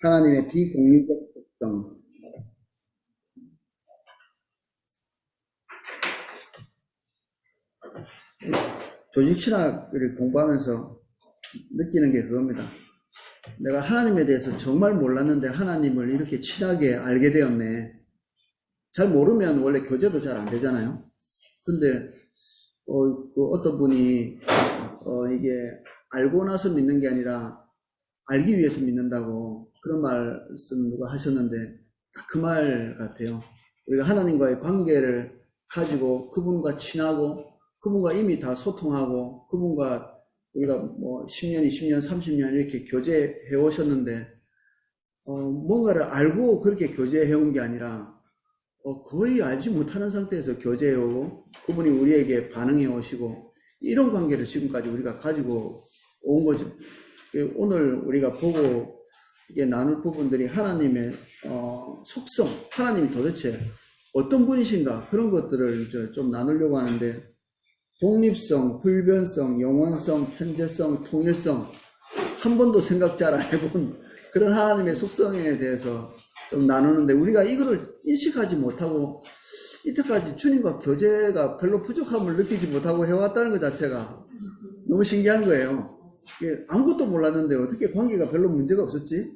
하나님의 비공리적 속성. 조직신학을 공부하면서 느끼는 게 그겁니다. 내가 하나님에 대해서 정말 몰랐는데 하나님을 이렇게 친하게 알게 되었네. 잘 모르면 원래 교제도 잘 안 되잖아요. 근데 어떤 분이 이게 알고 나서 믿는 게 아니라 알기 위해서 믿는다고 그런 말씀 누가 하셨는데 그 말 같아요. 우리가 하나님과의 관계를 가지고 그분과 친하고 그분과 이미 다 소통하고 그분과 우리가 뭐 10년, 20년, 30년 이렇게 교제해 오셨는데 뭔가를 알고 그렇게 교제해 온 게 아니라 거의 알지 못하는 상태에서 교제해 오고 그분이 우리에게 반응해 오시고 이런 관계를 지금까지 우리가 가지고 온 거죠. 오늘 우리가 보고 이게 나눌 부분들이 하나님의 속성, 하나님이 도대체 어떤 분이신가 그런 것들을 좀 나누려고 하는데 독립성, 불변성, 영원성, 편재성, 통일성 한 번도 생각 잘 안 해본 그런 하나님의 속성에 대해서 좀 나누는데 우리가 이거를 인식하지 못하고 이때까지 주님과 교제가 별로 부족함을 느끼지 못하고 해왔다는 것 자체가 너무 신기한 거예요. 아무것도 몰랐는데 어떻게 관계가 별로 문제가 없었지?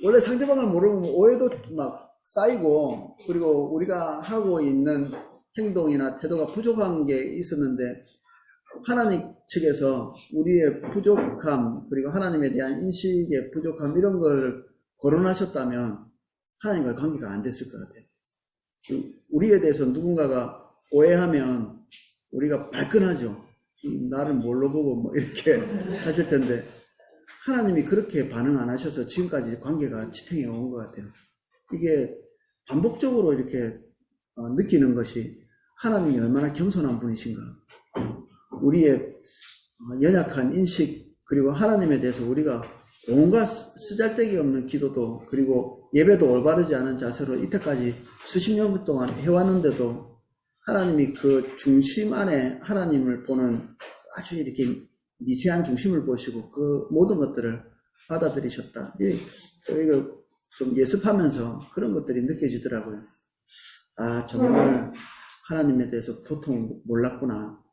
원래 상대방을 모르면 오해도 막 쌓이고 그리고 우리가 하고 있는 행동이나 태도가 부족한 게 있었는데 하나님 측에서 우리의 부족함 그리고 하나님에 대한 인식의 부족함 이런 걸 거론하셨다면 하나님과의 관계가 안 됐을 것 같아요. 우리에 대해서 누군가가 오해하면 우리가 발끈하죠. 나를 뭘로 보고 뭐 이렇게 하실 텐데 하나님이 그렇게 반응 안 하셔서 지금까지 관계가 지탱해 온 것 같아요. 이게 반복적으로 이렇게 느끼는 것이 하나님이 얼마나 겸손한 분이신가. 우리의 연약한 인식 그리고 하나님에 대해서 우리가 온갖 쓰잘데기 없는 기도도 그리고 예배도 올바르지 않은 자세로 이때까지 수십 년 동안 해왔는데도 하나님이 그 중심 안에 하나님을 보는 아주 이렇게 미세한 중심을 보시고 그 모든 것들을 받아들이셨다. 저희가 좀 예습하면서 그런 것들이 느껴지더라고요. 아, 정말 하나님에 대해서 도통 몰랐구나.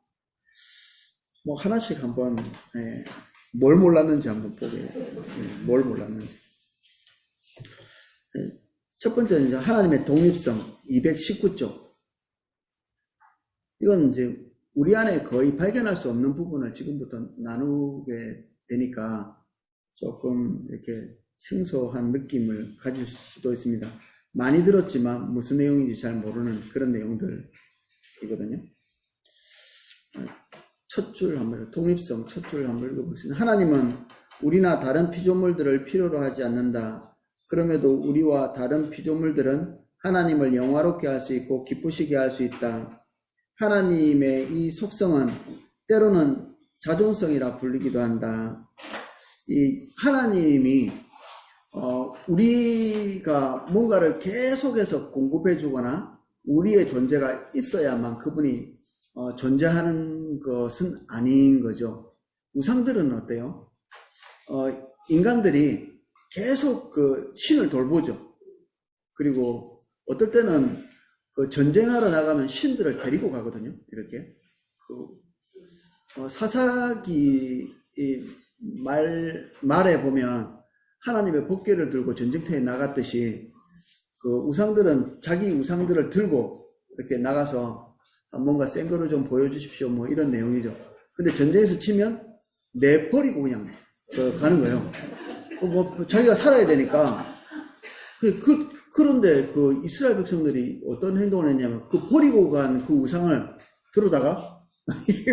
뭐 하나씩 한번 뭘 몰랐는지 한번 보겠습니다. 뭘 몰랐는지. 첫 번째는 이제 하나님의 독립성 219쪽. 이건 이제 우리 안에 거의 발견할 수 없는 부분을 지금부터 나누게 되니까 조금 이렇게 생소한 느낌을 가질 수도 있습니다. 많이 들었지만 무슨 내용인지 잘 모르는 그런 내용들이거든요. 첫 줄 한번, 독립성 첫 줄 한번 읽어보겠습니다. 하나님은 우리나 다른 피조물들을 필요로 하지 않는다. 그럼에도 우리와 다른 피조물들은 하나님을 영화롭게 할 수 있고 기쁘시게 할 수 있다. 하나님의 이 속성은 때로는 자존성이라 불리기도 한다. 이 하나님이 우리가 뭔가를 계속해서 공급해 주거나 우리의 존재가 있어야만 그분이 존재하는 것은 아닌 거죠. 우상들은 어때요? 인간들이 계속 그 신을 돌보죠. 그리고 어떨 때는 그 전쟁하러 나가면 신들을 데리고 가거든요. 이렇게 사사기 말에 보면 하나님의 법궤를 들고 전쟁터에 나갔듯이 그 우상들은 자기 우상들을 들고 이렇게 나가서 뭔가 센 거를 좀 보여주십시오. 뭐 이런 내용이죠. 근데 전쟁에서 치면 내버리고 그냥 가는 거예요. 뭐 자기가 살아야 되니까. 그런데 그 이스라엘 백성들이 어떤 행동을 했냐면 그 버리고 간 그 우상을 들어다가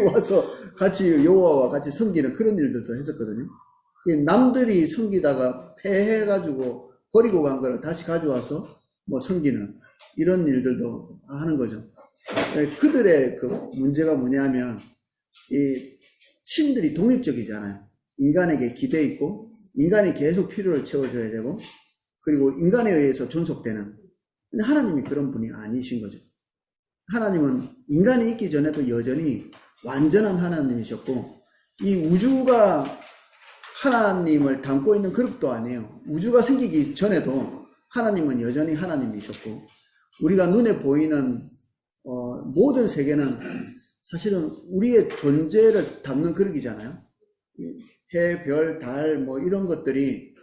와서 같이 여호와와 같이 섬기는 그런 일들도 했었거든요. 남들이 섬기다가 패해가지고 버리고 간 걸 다시 가져와서 뭐 섬기는 이런 일들도 하는 거죠. 그들의 그 문제가 뭐냐면 이 신들이 독립적이잖아요. 인간에게 기대 있고 인간이 계속 필요를 채워줘야 되고 그리고 인간에 의해서 존속되는. 근데 하나님이 그런 분이 아니신 거죠. 하나님은 인간이 있기 전에도 여전히 완전한 하나님이셨고 이 우주가 하나님을 담고 있는 그릇도 아니에요. 우주가 생기기 전에도 하나님은 여전히 하나님이셨고, 우리가 눈에 보이는 모든 세계는 사실은 우리의 존재를 담는 그릇이잖아요. 해, 별, 달 뭐 이런 것들이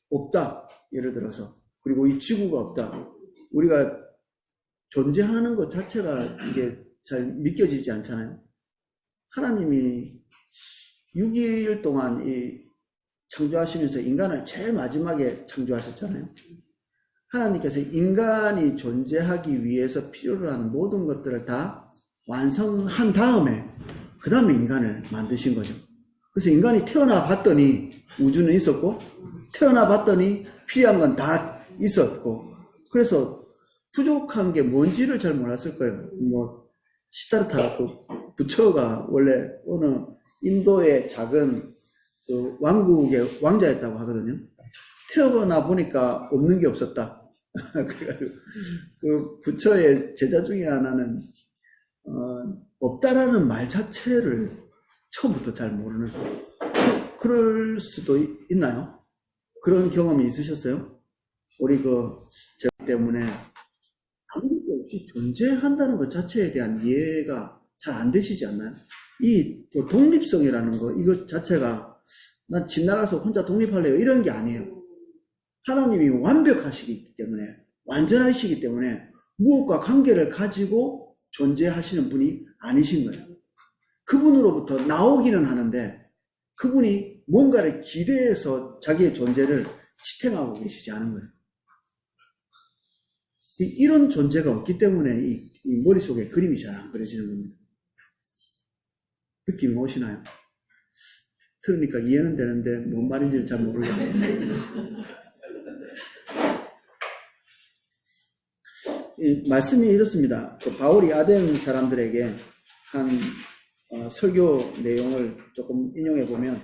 없다. 예를 들어서. 그리고 이 지구가 없다. 우리가 존재하는 것 자체가 이게 잘 믿겨지지 않잖아요. 하나님이 6일 동안 이 창조하시면서 인간을 제일 마지막에 창조하셨잖아요. 하나님께서 인간이 존재하기 위해서 필요로 하는 모든 것들을 다 완성한 다음에 그 다음에 인간을 만드신 거죠. 그래서 인간이 태어나 봤더니 우주는 있었고, 태어나 봤더니 필요한 건 다 있었고, 그래서 부족한 게 뭔지를 잘 몰랐을 거예요. 뭐 시다르타 그 부처가 원래 어느 인도의 작은 그 왕국의 왕자였다고 하거든요. 태어나 보니까 없는 게 없었다. 그래가지고 그 부처의 제자 중에 하나는 없다라는 말 자체를 처음부터 잘 모르는, 그럴 수도 있나요? 그런 경험이 있으셨어요? 우리 제가 때문에 아무것도 없이 존재한다는 것 자체에 대한 이해가 잘 안 되시지 않나요? 이 독립성이라는 거, 이것 자체가 난 집 나가서 혼자 독립할래요 이런 게 아니에요. 하나님이 완벽하시기 때문에, 완전하시기 때문에 무엇과 관계를 가지고 존재하시는 분이 아니신 거예요. 그분으로부터 나오기는 하는데 그분이 뭔가를 기대해서 자기의 존재를 지탱하고 계시지 않은 거예요. 이런 존재가 없기 때문에 이 머릿속에 그림이 잘 안 그려지는 겁니다. 느낌이 오시나요? 들으니까 이해는 되는데 뭔 말인지를 잘 모르겠네요. 말씀이 이렇습니다. 바울이 아덴 사람들에게 한 설교 내용을 조금 인용해 보면,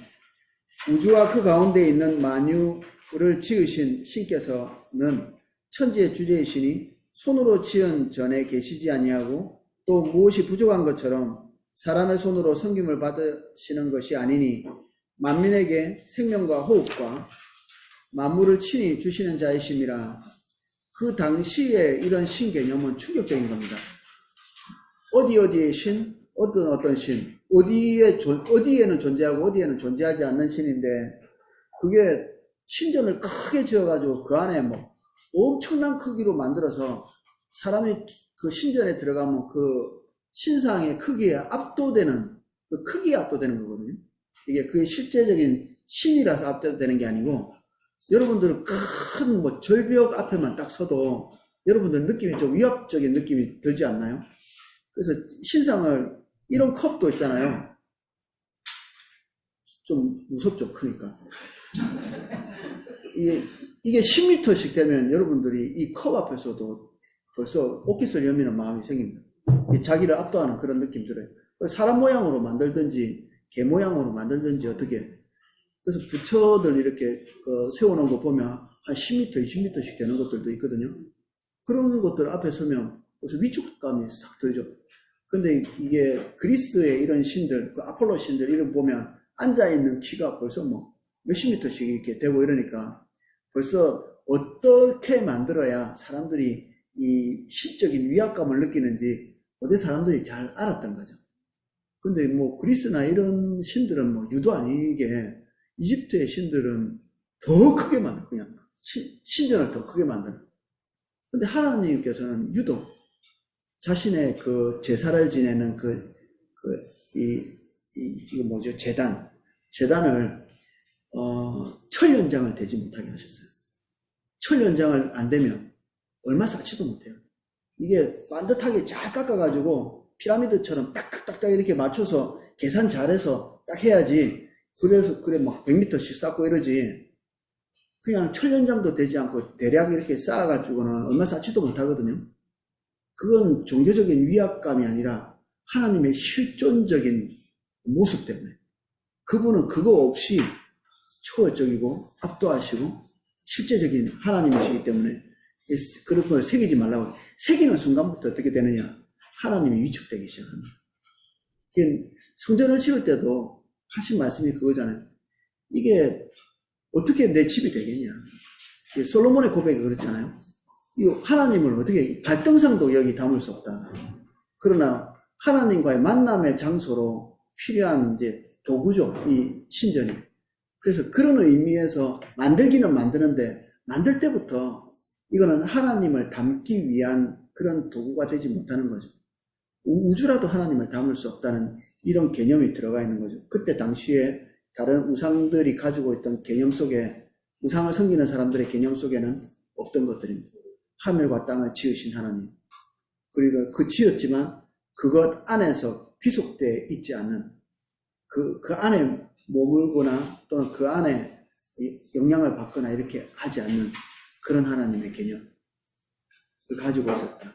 우주와 그 가운데 있는 만유를 지으신 신께서는 천지의 주제이시니 손으로 지은 전에 계시지 아니하고 또 무엇이 부족한 것처럼 사람의 손으로 섬김을 받으시는 것이 아니니 만민에게 생명과 호흡과 만물을 친히 주시는 자이심이라. 그 당시에 이런 신 개념은 충격적인 겁니다. 어디의 신, 어떤 신, 어디에는 존재하고 어디에는 존재하지 않는 신인데, 그게 신전을 크게 지어가지고 그 안에 뭐 엄청난 크기로 만들어서 사람이 그 신전에 들어가면 그 신상의 크기에 압도되는, 그 크기에 압도되는 거거든요. 이게 그게 실제적인 신이라서 압도되는 게 아니고, 여러분들은 큰 뭐 절벽 앞에만 딱 서도 여러분들 느낌이 좀 위압적인 느낌이 들지 않나요? 그래서 신상을, 이런 컵도 있잖아요. 좀 무섭죠, 크니까. 이게 10m씩 되면 여러분들이 이 컵 앞에서도 벌써 옷깃을 여미는 마음이 생깁니다. 자기를 압도하는 그런 느낌 들어요. 사람 모양으로 만들든지 개 모양으로 만들든지 어떻게. 그래서 부처들 이렇게 세워놓은 거 보면 한 10m, 20m씩 되는 것들도 있거든요. 그런 것들 앞에 서면 벌써 위축감이 싹 들죠. 근데 이게 그리스의 이런 신들, 그 아폴로 신들 이런 보면 앉아있는 키가 벌써 뭐 몇십 미터씩 이렇게 되고 이러니까 벌써 어떻게 만들어야 사람들이 이 신적인 위압감을 느끼는지 어디 사람들이 잘 알았던 거죠. 근데 뭐 그리스나 이런 신들은 뭐 유도 아니게 이집트의 신들은 더 크게 만들어, 그냥 신전을 더 크게 만들어. 근데 하나님께서는 유독 자신의 그 제사를 지내는 이게 뭐죠? 재단을 철연장을 대지 못하게 하셨어요. 철연장을 안 되면 얼마 쌓지도 못해요. 이게 반듯하게 잘 깎아가지고 피라미드처럼 딱딱딱딱 이렇게 맞춰서 계산 잘해서 딱 해야지. 그래서 그래 막 100m씩 쌓고 이러지. 그냥 철연장도 되지 않고 대략 이렇게 쌓아가지고는 얼마 쌓지도 못하거든요. 그건 종교적인 위압감이 아니라 하나님의 실존적인 모습 때문에. 그분은 그거 없이 초월적이고 압도하시고 실제적인 하나님이시기 때문에 그런 걸 새기지 말라고. 새기는 순간부터 어떻게 되느냐? 하나님이 위축되기 시작합니다. 성전을 지을 때도 하신 말씀이 그거잖아요. 이게 어떻게 내 집이 되겠냐. 솔로몬의 고백이 그렇잖아요. 이 하나님을 어떻게 발등상도 여기 담을 수 없다. 그러나 하나님과의 만남의 장소로 필요한 이제 도구죠. 이 신전이. 그래서 그런 의미에서 만들기는 만드는데 만들 때부터 이거는 하나님을 담기 위한 그런 도구가 되지 못하는 거죠. 우주라도 하나님을 담을 수 없다는 이런 개념이 들어가 있는 거죠. 그때 당시에 다른 우상들이 가지고 있던 개념 속에 우상을 섬기는 사람들의 개념 속에는 없던 것들입니다. 하늘과 땅을 지으신 하나님. 그리고 그 지었지만 그것 안에서 귀속되어 있지 않는 그 안에 머물거나 또는 그 안에 영향을 받거나 이렇게 하지 않는 그런 하나님의 개념을 가지고 있었다.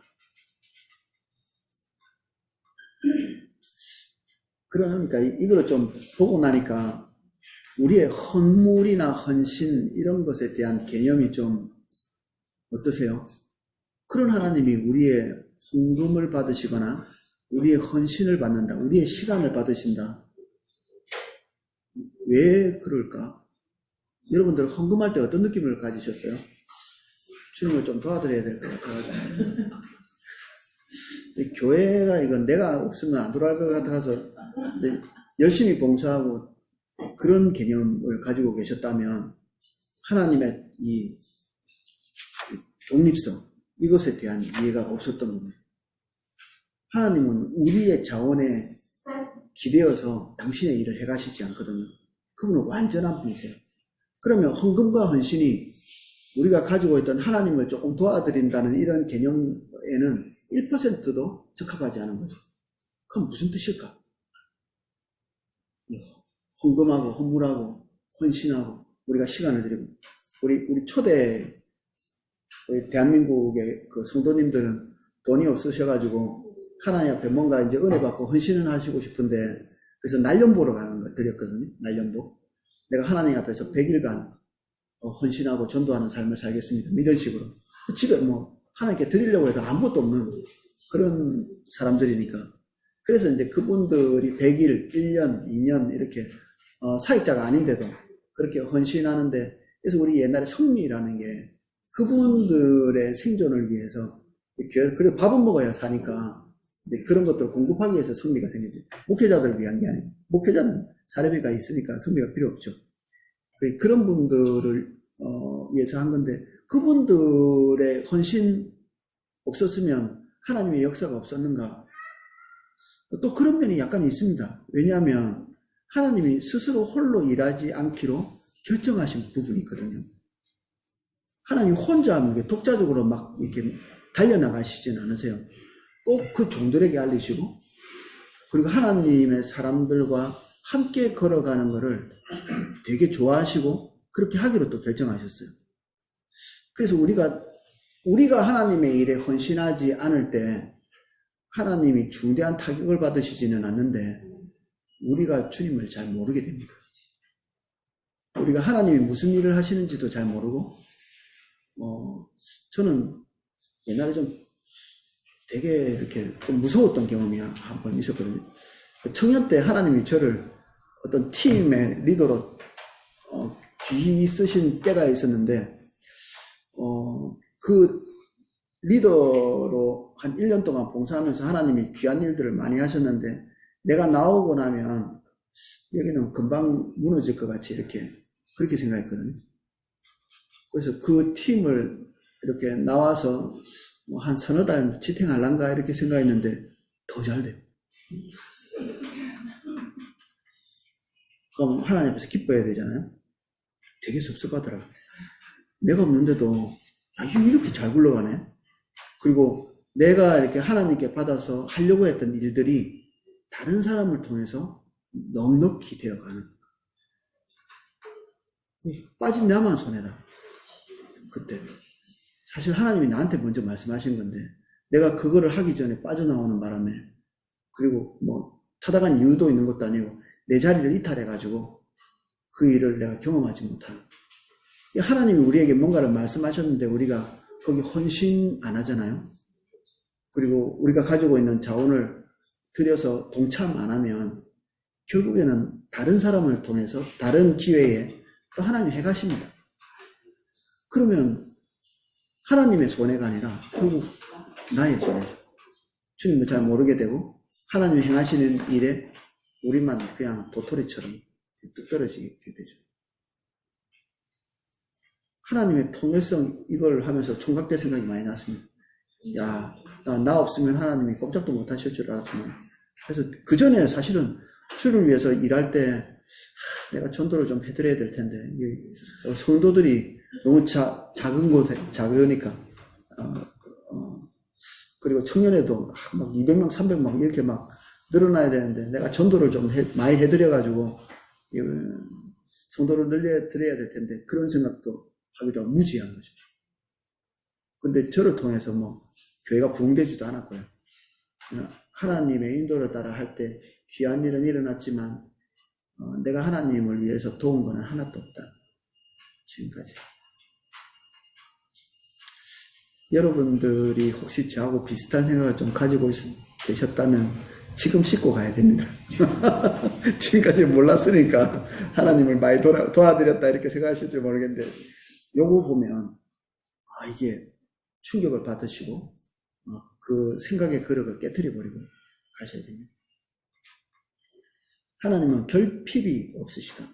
그러니까 이걸 좀 보고 나니까 우리의 헌물이나 헌신 이런 것에 대한 개념이 좀 어떠세요? 그런 하나님이 우리의 헌금을 받으시거나 우리의 헌신을 받는다. 우리의 시간을 받으신다. 왜 그럴까? 여러분들 헌금할 때 어떤 느낌을 가지셨어요? 주님을 좀 도와드려야 될 것 같아가지고. 교회가 이건 내가 없으면 안 돌아갈 것 같아서 열심히 봉사하고 그런 개념을 가지고 계셨다면 하나님의 이 독립성, 이것에 대한 이해가 없었던 겁니다. 하나님은 우리의 자원에 기대어서 당신의 일을 해가시지 않거든요. 그분은 완전한 분이세요. 그러면 헌금과 헌신이 우리가 가지고 있던 하나님을 조금 도와드린다는 이런 개념에는 1%도 적합하지 않은 거죠. 그럼 무슨 뜻일까? 헌금하고 헌물하고 헌신하고 우리가 시간을 드리고 우리 초대 우리 대한민국의 그 성도님들은 돈이 없으셔가지고 하나님 앞에 뭔가 이제 은혜 받고 헌신을 하시고 싶은데 그래서 날염 보러 가는 걸 드렸거든요. 날염보. 내가 하나님 앞에서 100일간 헌신하고 전도하는 삶을 살겠습니다. 이런 식으로. 집에 뭐 하나님께 드리려고 해도 아무것도 없는 그런 사람들이니까. 그래서 이제 그분들이 100일, 1년, 2년 이렇게 사역자가 아닌데도 그렇게 헌신하는데 그래서 우리 옛날에 성미라는 게 그분들의 생존을 위해서 그래도 밥은 먹어야 사니까 그런 것들을 공급하기 위해서 성미가 생기지. 목회자들을 위한 게 아니고 목회자는 사례비가 있으니까 성미가 필요 없죠. 그런 분들을 위해서 한 건데 그분들의 헌신 없었으면 하나님의 역사가 없었는가? 또 그런 면이 약간 있습니다. 왜냐하면 하나님이 스스로 홀로 일하지 않기로 결정하신 부분이 있거든요. 하나님 혼자 독자적으로 막 이렇게 달려나가시진 않으세요. 꼭 그 종들에게 알리시고 그리고 하나님의 사람들과 함께 걸어가는 것을 되게 좋아하시고 그렇게 하기로 또 결정하셨어요. 그래서 우리가 하나님의 일에 헌신하지 않을 때 하나님이 중대한 타격을 받으시지는 않는데 우리가 주님을 잘 모르게 됩니다. 우리가 하나님이 무슨 일을 하시는지도 잘 모르고 저는 옛날에 좀 되게 이렇게 좀 무서웠던 경험이 한 번 있었거든요. 청년 때 하나님이 저를 어떤 팀의 리더로 귀히 쓰신 때가 있었는데 그 리더로 한 1년 동안 봉사하면서 하나님이 귀한 일들을 많이 하셨는데 내가 나오고 나면 여기는 금방 무너질 것 같이 그렇게 생각했거든요. 그래서 그 팀을 이렇게 나와서 한 서너 달 지탱할란가 이렇게 생각했는데 더 잘 돼요. 그럼 하나님 앞에서 기뻐해야 되잖아요. 되게 섭섭하더라. 내가 없는데도 이렇게 잘 굴러가네. 그리고 내가 이렇게 하나님께 받아서 하려고 했던 일들이 다른 사람을 통해서 넉넉히 되어가는. 빠진 나만 손해다. 그때. 사실 하나님이 나한테 먼저 말씀하신 건데 내가 그거를 하기 전에 빠져나오는 바람에 그리고 뭐 타당한 이유도 있는 것도 아니고 내 자리를 이탈해가지고 그 일을 내가 경험하지 못하는. 하나님이 우리에게 뭔가를 말씀하셨는데 우리가 거기 헌신 안 하잖아요. 그리고 우리가 가지고 있는 자원을 들여서 동참 안 하면 결국에는 다른 사람을 통해서 다른 기회에 또 하나님 행하십니다. 그러면 하나님의 손해가 아니라 결국 나의 손해죠. 주님은 잘 모르게 되고 하나님이 행하시는 일에 우리만 그냥 도토리처럼 뚝 떨어지게 되죠. 하나님의 통일성 이걸 하면서 총각대 생각이 많이 났습니다. 야, 나 없으면 하나님이 꼼짝도 못 하실 줄 알았더만. 그래서 그 전에 사실은 주를 위해서 일할 때 내가 전도를 좀 해드려야 될 텐데 성도들이 너무 작은 곳에 작으니까 그리고 청년회도 막 200명, 300명 이렇게 막 늘어나야 되는데 내가 전도를 좀 많이 해드려가지고 성도를 늘려드려야 될 텐데 그런 생각도 하기도 하고 무지한 거죠. 근데 저를 통해서 뭐 교회가 부흥되지도 않았고요. 하나님의 인도를 따라 할 때 귀한 일은 일어났지만 내가 하나님을 위해서 도운 것은 하나도 없다. 지금까지. 여러분들이 혹시 저하고 비슷한 생각을 좀 가지고 계셨다면 지금 씻고 가야 됩니다. 지금까지 몰랐으니까 하나님을 많이 도와드렸다 이렇게 생각하실지 모르겠는데 요거 보면 이게 충격을 받으시고 그 생각의 그릇을 깨트려버리고 가셔야 됩니다. 하나님은 결핍이 없으시다.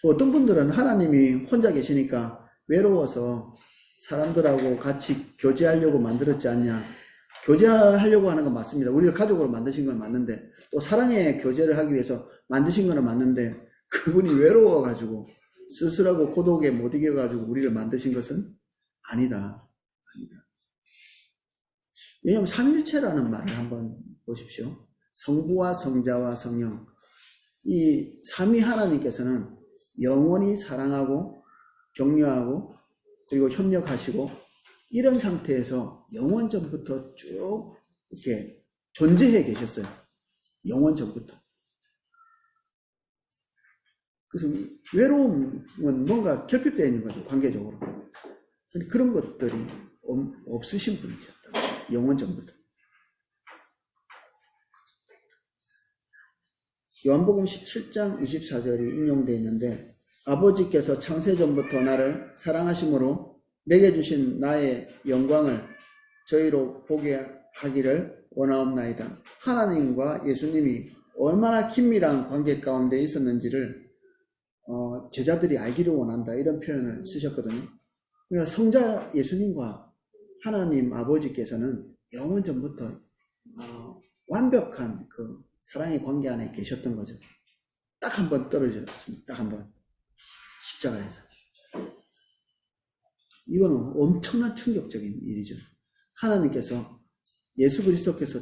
어떤 분들은 하나님이 혼자 계시니까 외로워서 사람들하고 같이 교제하려고 만들었지 않냐. 교제하려고 하는 건 맞습니다. 우리를 가족으로 만드신 건 맞는데 또 사랑의 교제를 하기 위해서 만드신 건 맞는데 그분이 외로워가지고 쓸쓸하고 고독에 못 이겨가지고 우리를 만드신 것은 아니다. 왜냐하면 삼일체라는 말을 한번 보십시오. 성부와 성자와 성령. 이 삼위 하나님께서는 영원히 사랑하고 격려하고 그리고 협력하시고 이런 상태에서 영원 전부터 쭉 이렇게 존재해 계셨어요. 영원 전부터. 그래서 외로움은 뭔가 결핍되어 있는 거죠. 관계적으로. 근데 그런 것들이 없으신 분이셨다. 영원 전부터. 요한복음 17장 24절이 인용되어 있는데 아버지께서 창세전부터 나를 사랑하심으로 내게 주신 나의 영광을 저희로 보게 하기를 원하옵나이다. 하나님과 예수님이 얼마나 긴밀한 관계 가운데 있었는지를 제자들이 알기를 원한다 이런 표현을 쓰셨거든요. 그러니까 성자 예수님과 하나님 아버지께서는 영원 전부터 완벽한 그 사랑의 관계 안에 계셨던 거죠. 딱 한 번 떨어졌습니다. 딱 한 번. 십자가에서. 이거는 엄청난 충격적인 일이죠. 하나님께서 예수 그리스도께서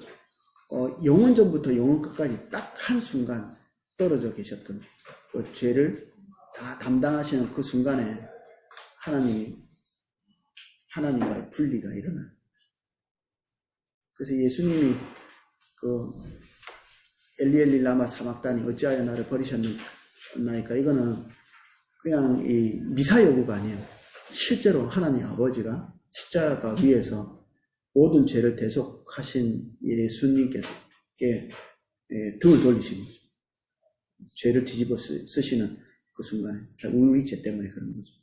영원 전부터 영원 끝까지 딱 한순간 떨어져 계셨던 그 죄를 다 담당하시는 그 순간에 하나님과의 분리가 일어나요. 그래서 예수님이 그 엘리 라마 사막다니 어찌하여 나를 버리셨나이까 이거는 그냥 이 미사여구가 아니에요. 실제로 하나님 아버지가 십자가 위에서 모든 죄를 대속하신 예수님께서 등을 돌리신 거죠. 죄를 뒤집어 쓰시는 그 순간에 우리 죄 때문에 그런 거죠.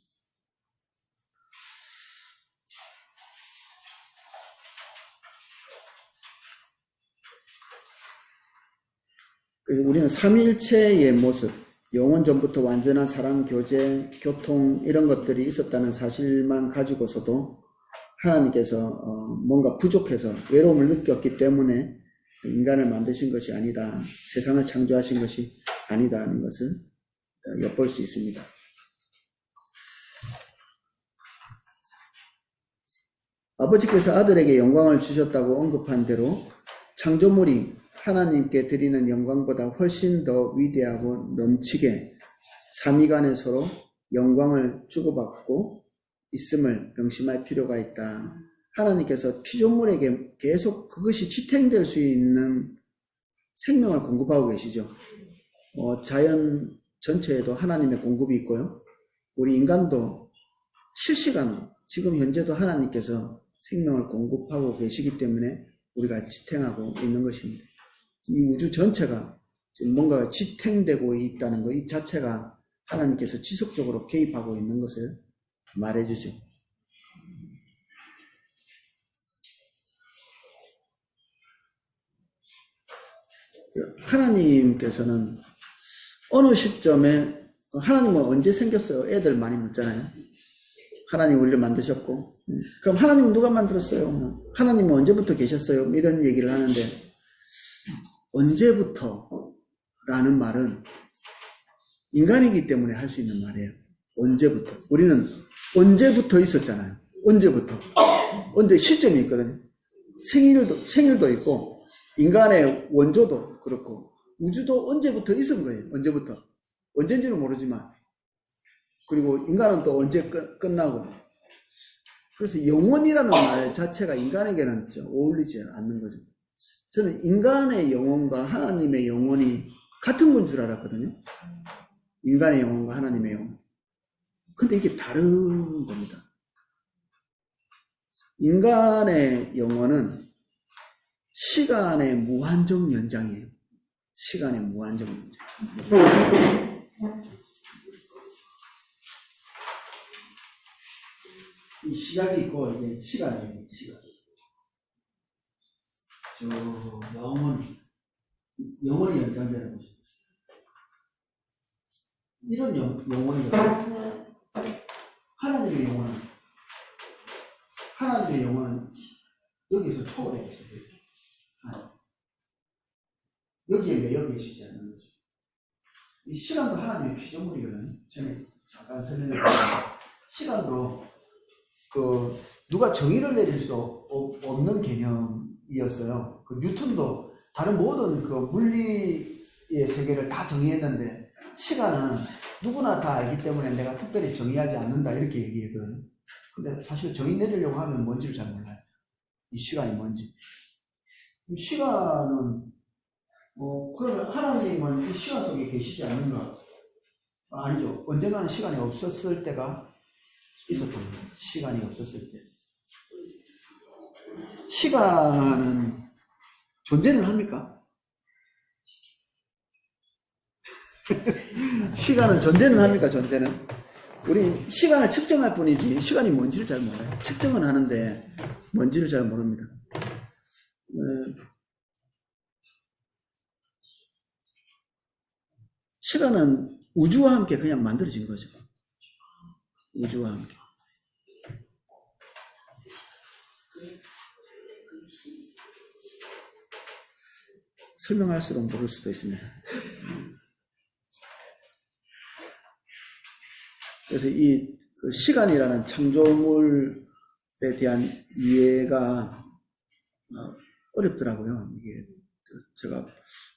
그래서 우리는 삼위일체의 모습, 영원 전부터 완전한 사랑, 교제, 교통 이런 것들이 있었다는 사실만 가지고서도 하나님께서 뭔가 부족해서 외로움을 느꼈기 때문에 인간을 만드신 것이 아니다. 세상을 창조하신 것이 아니다 하는 것을 엿볼 수 있습니다. 아버지께서 아들에게 영광을 주셨다고 언급한 대로 창조물이 하나님께 드리는 영광보다 훨씬 더 위대하고 넘치게 삼위간에 서로 영광을 주고받고 있음을 명심할 필요가 있다. 하나님께서 피조물에게 계속 그것이 지탱될 수 있는 생명을 공급하고 계시죠. 자연 전체에도 하나님의 공급이 있고요. 우리 인간도 실시간으로 지금 현재도 하나님께서 생명을 공급하고 계시기 때문에 우리가 지탱하고 있는 것입니다. 이 우주 전체가 지금 뭔가가 지탱되고 있다는 것, 이 자체가 하나님께서 지속적으로 개입하고 있는 것을 말해주죠. 하나님께서는 어느 시점에, 하나님은 언제 생겼어요? 애들 많이 묻잖아요. 하나님 우리를 만드셨고, 그럼 하나님은 누가 만들었어요? 하나님은 언제부터 계셨어요? 이런 얘기를 하는데, 언제부터 라는 말은 인간이기 때문에 할 수 있는 말이에요. 언제부터. 우리는 언제부터 있었잖아요. 언제부터. 언제 시점이 있거든요. 생일도 있고, 인간의 원조도 그렇고, 우주도 언제부터 있은 거예요. 언제부터. 언젠지는 모르지만. 그리고 인간은 또 언제 끝나고. 그래서 영원이라는 말 자체가 인간에게는 어울리지 않는 거죠. 저는 인간의 영혼과 하나님의 영혼이 같은 건 줄 알았거든요. 인간의 영혼과 하나님의 영혼. 근데 이게 다른 겁니다. 인간의 영혼은 시간의 무한정 연장이에요. 시간의 무한정 연장. 이 시각이 있고 이게 시간이에요. 시간. 저 영혼이 연장되는 거죠. 이런 영혼이 하나님의 영혼은 여기서 초월해 있어요. 여기에 매여 계시지 않는 거죠. 이 시간도 하나님의 피조물이거든요. 전에 잠깐 설명했는데 시간도 누가 정의를 내릴 수 없는 개념이었어요. 뉴턴도 다른 모든 물리의 세계를 다 정의했는데 시간은 누구나 다 알기 때문에 내가 특별히 정의하지 않는다 이렇게 얘기했거든요. 근데 사실 정의 내리려고 하면 뭔지를 잘 몰라요. 이 시간이 뭔지. 시간은 그러면 하나님은 이 시간 속에 계시지 않는가? 아니죠. 언젠가는 시간이 없었을 때가 있었던 거예요. 시간이 없었을 때. 시간은 존재를 합니까? 시간은 존재는 합니까? 존재는? 우리 시간을 측정할 뿐이지 시간이 뭔지를 잘 몰라요. 측정은 하는데 뭔지를 잘 모릅니다. 시간은 우주와 함께 그냥 만들어진 거죠. 우주와 함께. 설명할수록 모를 수도 있습니다. 그래서 이 시간이라는 창조물에 대한 이해가 어렵더라고요. 이게 제가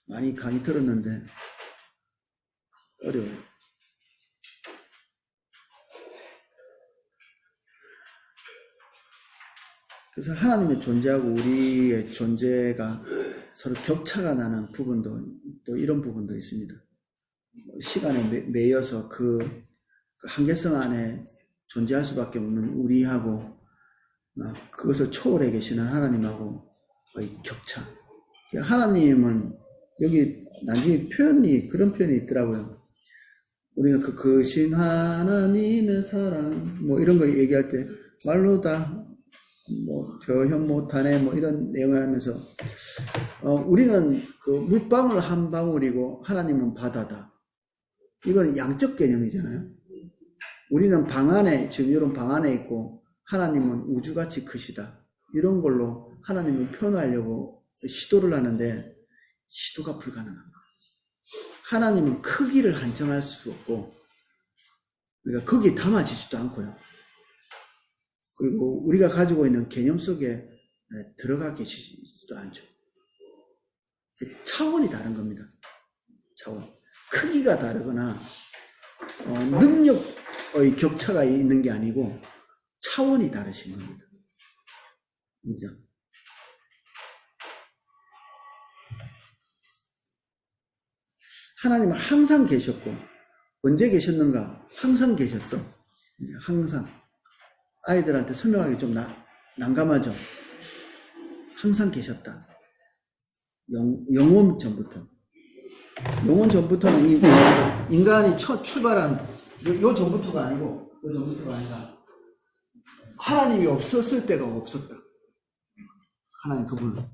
많이 강의 들었는데 어려워요. 그래서 하나님의 존재하고 우리의 존재가 서로 격차가 나는 부분도 또 이런 부분도 있습니다. 시간에 매여서 그 한계성 안에 존재할 수밖에 없는 우리하고 그것을 초월해 계시는 하나님하고의 격차. 하나님은 여기 나중에 그런 표현이 있더라고요. 우리는 그 신 하나님의 사랑 이런 거 얘기할 때 말로 다 표현 못하네 이런 내용을 하면서 우리는 그 물방울 한 방울이고 하나님은 바다다. 이건 양적 개념이잖아요. 우리는 방 안에 지금 이런 방 안에 있고 하나님은 우주같이 크시다. 이런 걸로 하나님을 표현하려고 시도를 하는데 시도가 불가능한 거예요. 하나님은 크기를 한정할 수 없고 그러니까 거기에 담아지지도 않고요. 그리고 우리가 가지고 있는 개념 속에 들어가 계시지도 않죠. 차원이 다른 겁니다. 차원. 크기가 다르거나 능력의 격차가 있는 게 아니고 차원이 다르신 겁니다. 그죠? 하나님은 항상 계셨고 언제 계셨는가? 항상 계셨어. 항상. 아이들한테 설명하기 좀 난감하죠. 항상 계셨다. 영원 전부터. 영원 전부터는 이 인간이 첫 출발한 요 전부터가 아니고 요 전부터가 아니라 하나님이 없었을 때가 없었다. 하나님 그분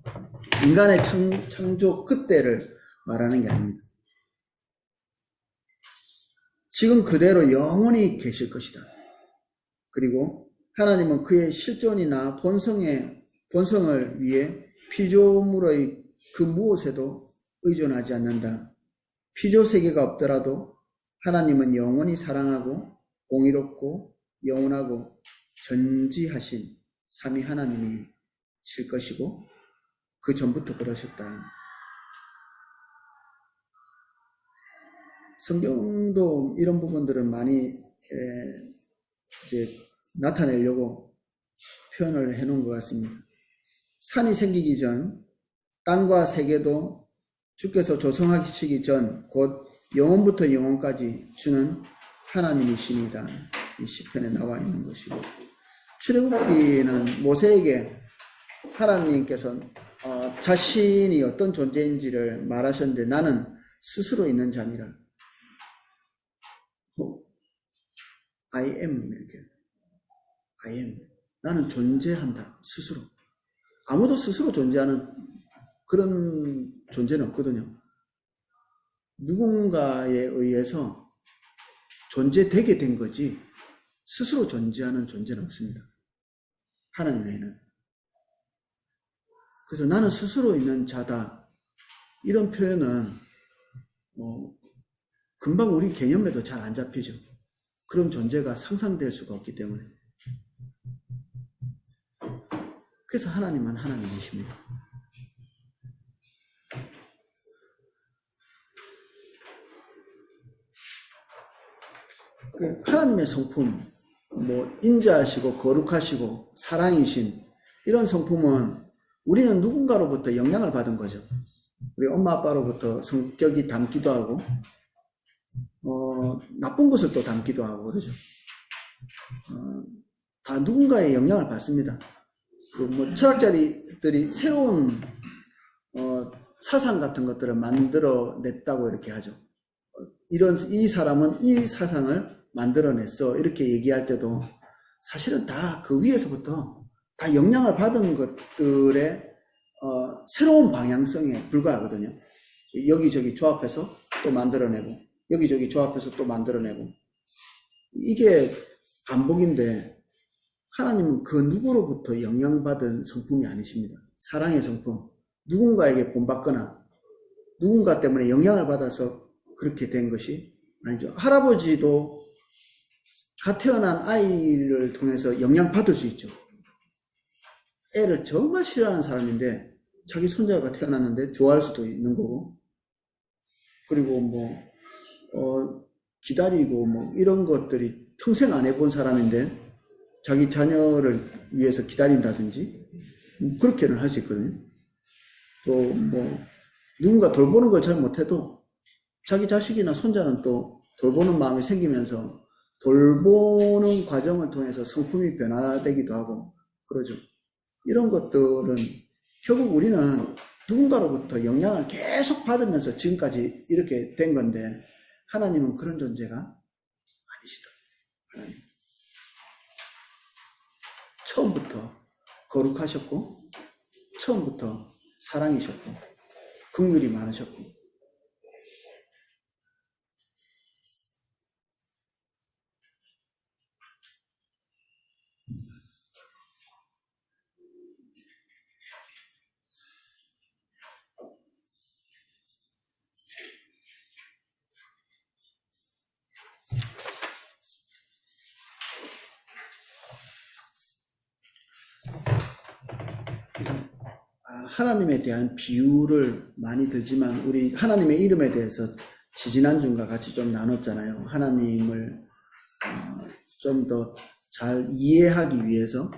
인간의 창조 그때를 말하는 게 아닙니다. 지금 그대로 영원히 계실 것이다. 그리고 하나님은 그의 실존이나 본성을 위해 피조물의 그 무엇에도 의존하지 않는다. 피조 세계가 없더라도 하나님은 영원히 사랑하고 공의롭고 영원하고 전지하신 삼위 하나님이실 것이고 그 전부터 그러셨다. 성경도 이런 부분들을 많이 이제 나타내려고 표현을 해놓은 것 같습니다. 산이 생기기 전 땅과 세계도 주께서 조성하시기 전 곧 영원부터 영원까지 주는 하나님이십니다. 이 시편에 나와 있는 것이고 출애굽기는 모세에게 하나님께서 자신이 어떤 존재인지를 말하셨는데 나는 스스로 있는 자니라. I am 이렇게 I am 나는 존재한다 스스로. 아무도 스스로 존재하는 그런 존재는 없거든요. 누군가에 의해서 존재되게 된 거지 스스로 존재하는 존재는 없습니다. 하나님 외에는. 그래서 나는 스스로 있는 자다 이런 표현은 금방 우리 개념에도 잘 안 잡히죠. 그런 존재가 상상될 수가 없기 때문에. 그래서 하나님은 하나님이십니다. 하나님의 성품, 인자하시고 거룩하시고 사랑이신 이런 성품은 우리는 누군가로부터 영향을 받은 거죠. 우리 엄마 아빠로부터 성격이 닮기도 하고 나쁜 것을 또 닮기도 하고 그러죠. 다 누군가의 영향을 받습니다. 철학자들이 새로운 사상 같은 것들을 만들어냈다고 이렇게 하죠. 이 사람은 이 사상을 만들어냈어 이렇게 얘기할 때도 사실은 다 그 위에서부터 다 영향을 받은 것들의 새로운 방향성에 불과하거든요. 여기저기 조합해서 또 만들어내고 여기저기 조합해서 또 만들어내고 이게 반복인데 하나님은 그 누구로부터 영향받은 성품이 아니십니다. 사랑의 성품, 누군가에게 본받거나 누군가 때문에 영향을 받아서 그렇게 된 것이 아니죠. 할아버지도 갓 태어난 아이를 통해서 영향받을 수 있죠. 애를 정말 싫어하는 사람인데 자기 손자가 태어났는데 좋아할 수도 있는 거고 그리고 기다리고 이런 것들이 평생 안 해본 사람인데 자기 자녀를 위해서 기다린다든지 그렇게는 할 수 있거든요. 또 누군가 돌보는 걸 잘 못해도 자기 자식이나 손자는 또 돌보는 마음이 생기면서 돌보는 과정을 통해서 성품이 변화되기도 하고 그러죠. 이런 것들은 결국 우리는 누군가로부터 영향을 계속 받으면서 지금까지 이렇게 된 건데 하나님은 그런 존재가 아니시다. 하나님. 처음부터 거룩하셨고 처음부터 사랑이셨고 긍휼이 많으셨고 하나님에 대한 비유를 많이 들지만 우리 하나님의 이름에 대해서 지지난주과 같이 좀 나눴잖아요. 하나님을 좀 더 잘 이해하기 위해서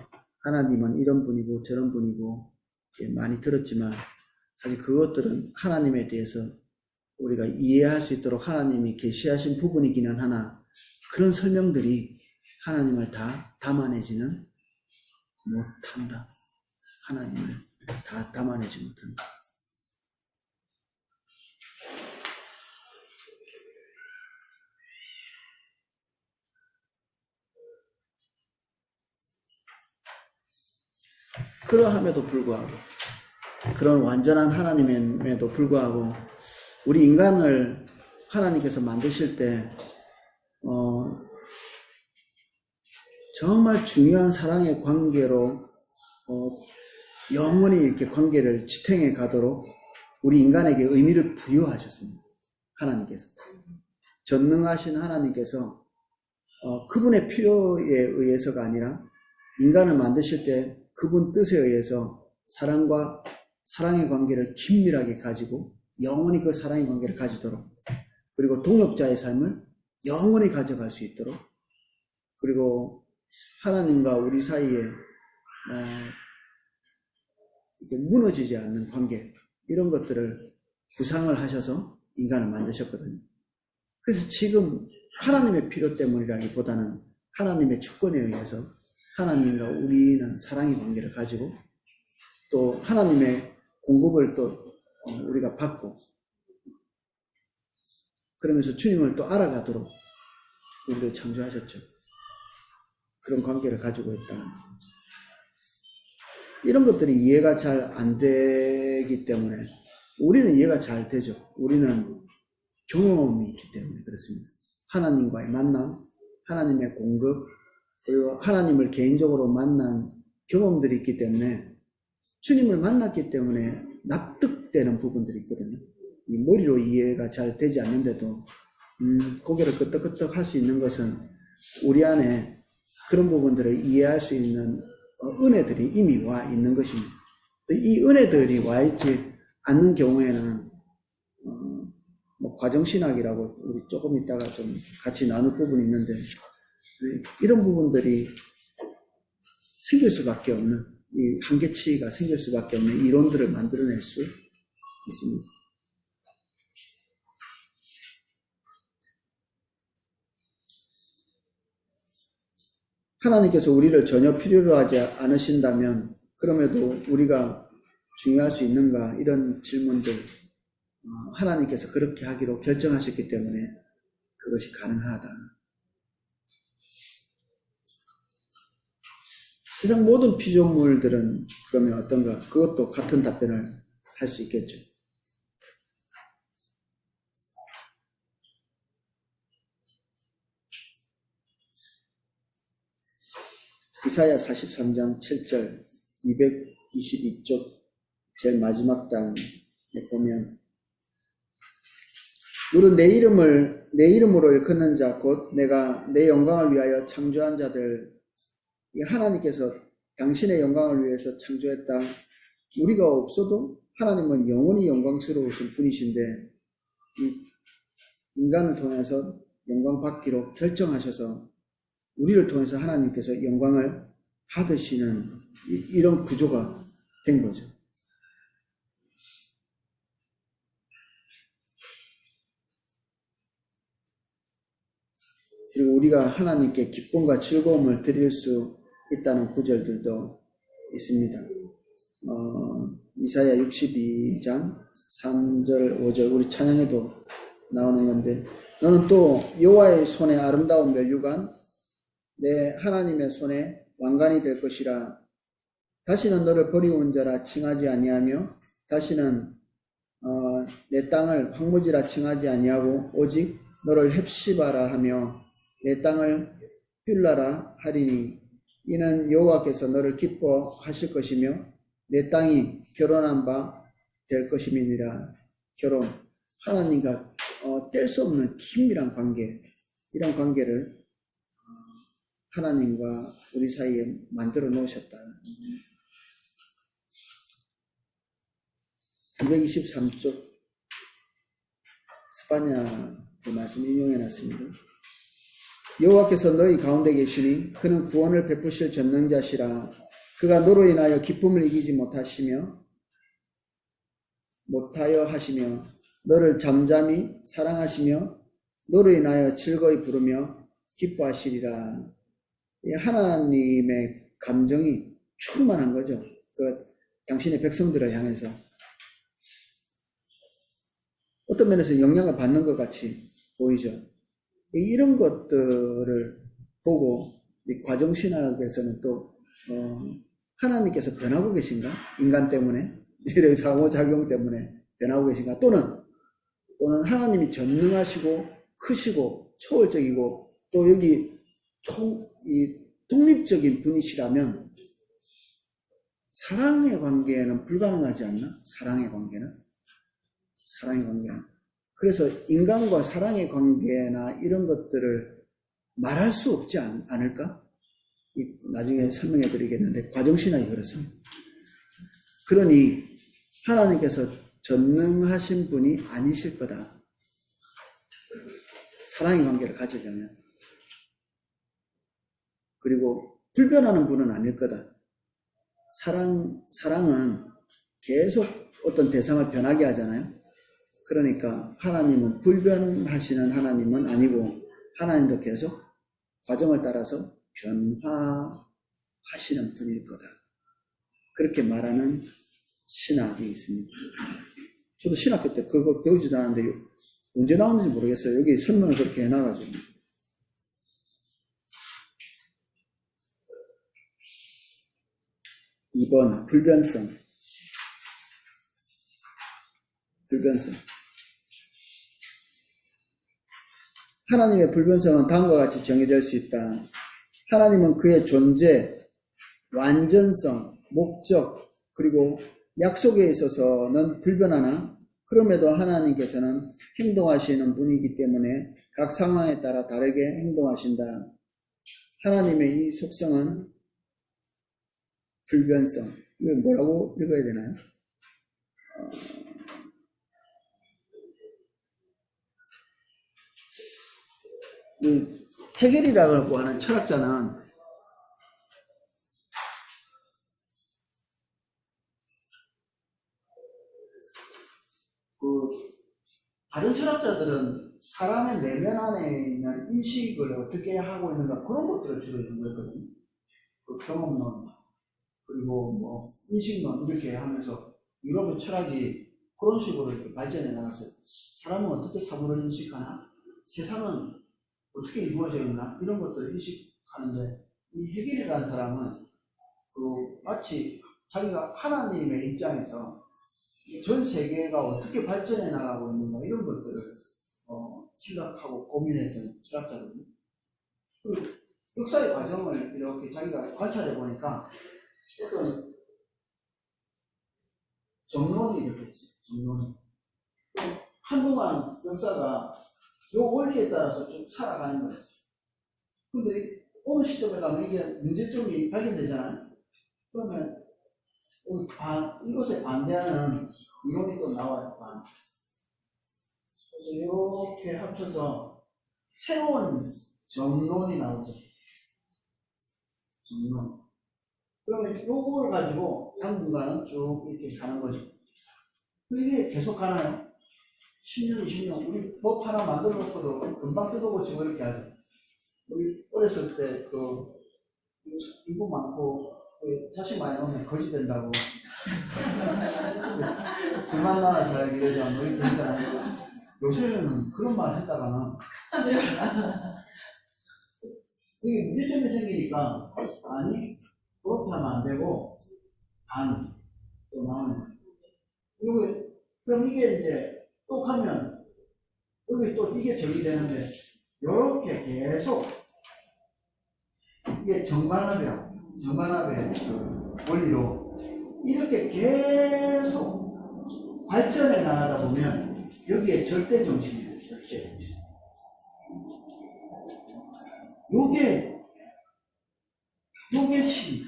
하나님은 이런 분이고 저런 분이고 이렇게 많이 들었지만 사실 그것들은 하나님에 대해서 우리가 이해할 수 있도록 하나님이 계시하신 부분이기는 하나 그런 설명들이 하나님을 다 담아내지는 못한다. 하나님을 다 담아내지 못한다. 그러함에도 불구하고, 그런 완전한 하나님임에도 불구하고 우리 인간을 하나님께서 만드실 때 정말 중요한 사랑의 관계로 영원히 이렇게 관계를 지탱해 가도록 우리 인간에게 의미를 부여하셨습니다. 하나님께서. 전능하신 하나님께서 그분의 필요에 의해서가 아니라 인간을 만드실 때 그분 뜻에 의해서 사랑의 관계를 긴밀하게 가지고 영원히 그 사랑의 관계를 가지도록, 그리고 동역자의 삶을 영원히 가져갈 수 있도록, 그리고 하나님과 우리 사이에 이렇게 무너지지 않는 관계, 이런 것들을 구상을 하셔서 인간을 만드셨거든요. 그래서 지금 하나님의 필요 때문이라기보다는 하나님의 주권에 의해서 하나님과 우리는 사랑의 관계를 가지고 또 하나님의 공급을 또 우리가 받고, 그러면서 주님을 또 알아가도록 우리를 창조하셨죠. 그런 관계를 가지고 있다. 이런 것들이 이해가 잘 안 되기 때문에, 우리는 이해가 잘 되죠. 우리는 경험이 있기 때문에 그렇습니다. 하나님과의 만남, 하나님의 공급, 그리고 하나님을 개인적으로 만난 경험들이 있기 때문에, 주님을 만났기 때문에 납득되는 부분들이 있거든요. 이 머리로 이해가 잘 되지 않는데도 고개를 끄덕끄덕 할 수 있는 것은 우리 안에 그런 부분들을 이해할 수 있는 은혜들이 이미 와 있는 것입니다. 이 은혜들이 와 있지 않는 경우에는 과정신학이라고 우리 조금 이따가 좀 같이 나눌 부분이 있는데, 이런 부분들이 생길 수밖에 없는, 이 한계치가 생길 수밖에 없는 이론들을 만들어낼 수 있습니다. 하나님께서 우리를 전혀 필요로 하지 않으신다면 그럼에도 우리가 중요할 수 있는가, 이런 질문들, 하나님께서 그렇게 하기로 결정하셨기 때문에 그것이 가능하다. 세상 모든 피조물들은 그러면 어떤가? 그것도 같은 답변을 할 수 있겠죠. 이사야 43장 7절 222쪽 제일 마지막 단에 보면, 누른 내 이름으로 일컫는 자 곧 내가 내 영광을 위하여 창조한 자들, 하나님께서 당신의 영광을 위해서 창조했다. 우리가 없어도 하나님은 영원히 영광스러우신 분이신데 이 인간을 통해서 영광 받기로 결정하셔서 우리를 통해서 하나님께서 영광을 받으시는 이런 구조가 된 거죠. 그리고 우리가 하나님께 기쁨과 즐거움을 드릴 수 있다는 구절들도 있습니다. 이사야 62장 3절 5절 우리 찬양에도 나오는 건데, 너는 또 여호와의 손에 아름다운 멸류관, 내 하나님의 손에 왕관이 될 것이라. 다시는 너를 버리고 자라 칭하지 아니하며 다시는 내 땅을 황무지라 칭하지 아니하고 오직 너를 헵시바라 하며 내 땅을 휠라라 하리니, 이는 여호와께서 너를 기뻐하실 것이며 내 땅이 결혼한 바 될 것임이니라. 결혼, 하나님과 뗄 수 없는 긴밀한 관계, 이런 관계를 하나님과 우리 사이에 만들어 놓으셨다. 223쪽 스파냐의 말씀 인용해 놨습니다. 여호와께서 너희 가운데 계시니 그는 구원을 베푸실 전능자시라. 그가 너로 인하여 기쁨을 이기지 못하여 하시며 너를 잠잠히 사랑하시며 너로 인하여 즐거이 부르며 기뻐하시리라. 하나님의 감정이 충만한 거죠. 당신의 백성들을 향해서 어떤 면에서 영향을 받는 것 같이 보이죠. 이런 것들을 보고 이 과정신학에서는 또 하나님께서 변하고 계신가? 인간 때문에? 이런 상호작용 때문에 변하고 계신가? 또는 하나님이 전능하시고 크시고 초월적이고 또 여기 독립적인 분이시라면 사랑의 관계는 불가능하지 않나? 사랑의 관계는. 그래서 인간과 사랑의 관계나 이런 것들을 말할 수 없지 않을까? 나중에 설명해 드리겠는데 과정신학이 그렇습니다. 그러니 하나님께서 전능하신 분이 아니실 거다. 사랑의 관계를 가지려면. 그리고 불변하는 분은 아닐 거다. 사랑은 계속 어떤 대상을 변하게 하잖아요. 그러니까 하나님은 불변하시는 하나님은 아니고 하나님도 계속 과정을 따라서 변화하시는 분일 거다. 그렇게 말하는 신학이 있습니다. 저도 신학교 때 그걸 배우지도 않았는데 언제 나왔는지 모르겠어요. 여기 설명을 그렇게 해놔가지고. 2번 불변성. 하나님의 불변성은 다음과 같이 정의될 수 있다. 하나님은 그의 존재, 완전성, 목적, 그리고 약속에 있어서는 불변하나 그럼에도 하나님께서는 행동하시는 분이기 때문에 각 상황에 따라 다르게 행동하신다. 하나님의 이 속성은 불변성. 이걸 뭐라고 읽어야 되나요? 이 헤겔이라고 하는 철학자는 다른 철학자들은 사람의 내면 안에 있는 인식을 어떻게 하고 있는가 그런 것들을 주로 연구했거든요. 그 경험론 그리고 뭐 인식론 이렇게 하면서 유럽의 철학이 그런 식으로 이렇게 발전해 나갔어요. 사람은 어떻게 사물을 인식하나? 세상은 어떻게 이루어져 있나? 이런 것들을 인식하는데 이 헤겔이라는 사람은 마치 자기가 하나님의 입장에서 전 세계가 어떻게 발전해 나가고 있는가 이런 것들을 생각하고 고민했던 철학자거든요. 역사의 과정을 이렇게 자기가 관찰해 보니까 어떤 정론이 이렇게 있어요. 정론이. 한동안 역사가 요 원리에 따라서 쭉 살아가는 거예요. 근데 어느 시점에 가면 이게 문제점이 발견되잖아요. 그러면 이것에 반대하는 이론이 또 나와요. 그래서 이렇게 합쳐서 새로운 정론이 나오죠. 정론. 그러면 요걸 가지고 당분간은 쭉 이렇게 가는 거죠. 이게 계속 가나요? 10년, 20년, 우리 법 하나 만들어 놓고도 금방 뜯어고치고 이렇게 하죠. 우리 어렸을 때 인구 많고 자식 많이 오면 거지 된다고 둘만 나와 살기 이러자 뭐 이렇게 했잖아요. 요새는 그런 말 했다가는 이게 문제점이 생기니까 아니 그렇게 하면 안 되고 또 나오는 거예요. 그럼 이게 이제 또 하면 여기 또 이게 정리되는데 이렇게 계속 이게 정반합의 그 원리로 이렇게 계속 발전해 나가다 보면 여기에 절대 정신이에요. 절대 정신. 요게 신.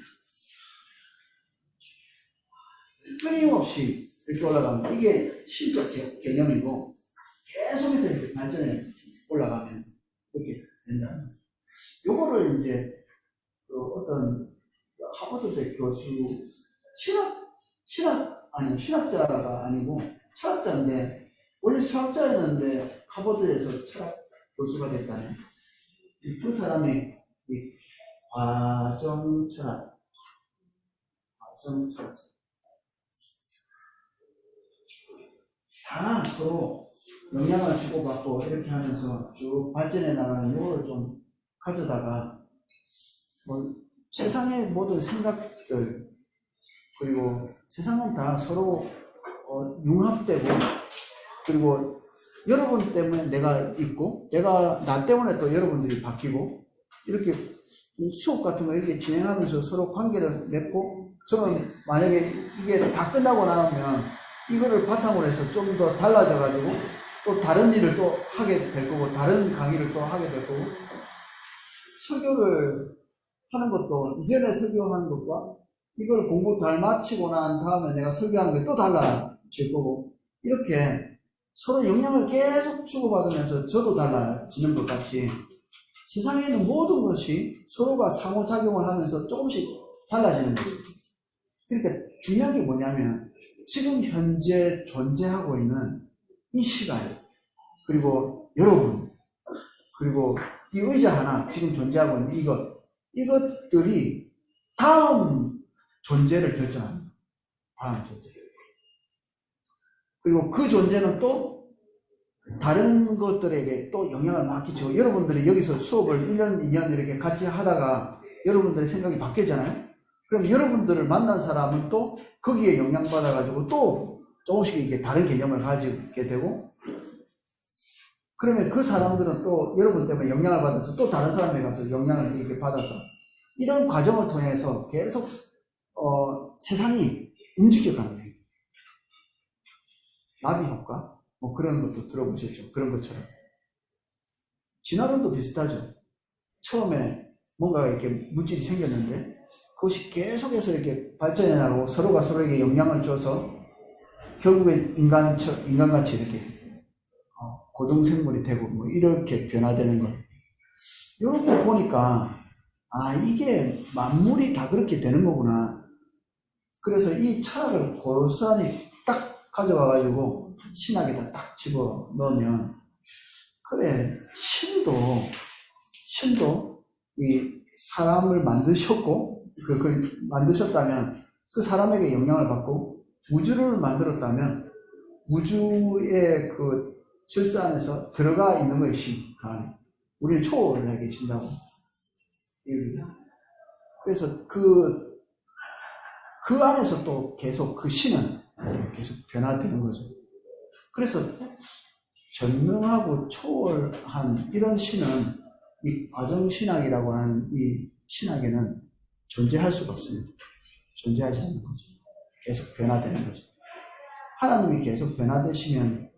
끊임없이 이렇게 올라가면 이게 신적 개념이고 계속해서 이렇게 발전해 올라가면 이렇게 된다는 거예요. 요거를 이제 어떤 하버드대 교수 신학자가 아니고 철학자인데 원래 수학자였는데 하버드에서 철학 교수가 됐다네. 그 사람이 이 과정철학 다 서로 영향을 주고받고 이렇게 하면서 쭉 발전해 나가는 요거를 좀 가져다가 뭐 세상의 모든 생각들 그리고 세상은 다 서로 융합되고, 그리고 여러분 때문에 내가 있고, 나 때문에 또 여러분들이 바뀌고, 이렇게 수업 같은 거 이렇게 진행하면서 서로 관계를 맺고, 저는 만약에 이게 다 끝나고 나면 이거를 바탕으로 해서 좀 더 달라져가지고 또 다른 일을 또 하게 될 거고, 다른 강의를 또 하게 될 거고, 설교를 하는 것도 이전에 설교하는 것과 이걸 공부 잘 마치고 난 다음에 내가 설교하는 게 또 달라질 거고, 이렇게 서로 영향을 계속 주고받으면서 저도 달라지는 것 같이 세상에 있는 모든 것이 서로가 상호작용을 하면서 조금씩 달라지는 거죠. 그러니까 중요한 게 뭐냐면 지금 현재 존재하고 있는 이 시간, 그리고 여러분, 그리고 이 의자 하나 지금 존재하고 있는 이것들이 다음 존재를 결정합니다. 다음 존재. 그리고 그 존재는 또 다른 것들에게 또 영향을 막 끼치고, 여러분들이 여기서 수업을 1년, 2년 이렇게 같이 하다가 여러분들의 생각이 바뀌잖아요? 그럼 여러분들을 만난 사람은 또 거기에 영향받아가지고 또 조금씩 이렇게 다른 개념을 가지게 되고, 그러면 그 사람들은 또 여러분 때문에 영향을 받아서 또 다른 사람에 가서 영향을 이렇게 받아서, 이런 과정을 통해서 계속 세상이 움직여가는 거예요. 나비 효과? 뭐 그런 것도 들어보셨죠? 그런 것처럼. 진화론도 비슷하죠. 처음에 뭔가 이렇게 물질이 생겼는데 그것이 계속해서 이렇게 발전해 나가고 서로가 서로에게 영향을 줘서 결국엔 인간같이 이렇게 고등생물이 되고 뭐 이렇게 변화되는 것. 이런 거 보니까 이게 만물이 다 그렇게 되는 거구나. 그래서 이 철학을 고스란히 딱 가져와가지고 신학에다 딱 집어 넣으면, 그래, 신도 이 사람을 만드셨고, 그걸 만드셨다면 그 사람에게 영향을 받고, 우주를 만들었다면 우주의 그 질서 안에서 들어가 있는 것이 신. 우리는 초월해 계신다고. 그래서 그 안에서 또 계속 그 신은 계속 변화되는 거죠. 그래서 전능하고 초월한 이런 신은 이 과정신학이라고 하는 이 신학에는 존재할 수가 없습니다. 존재하지 않는 거죠. 계속 변화되는 거죠. 하나님이 계속 변화되시면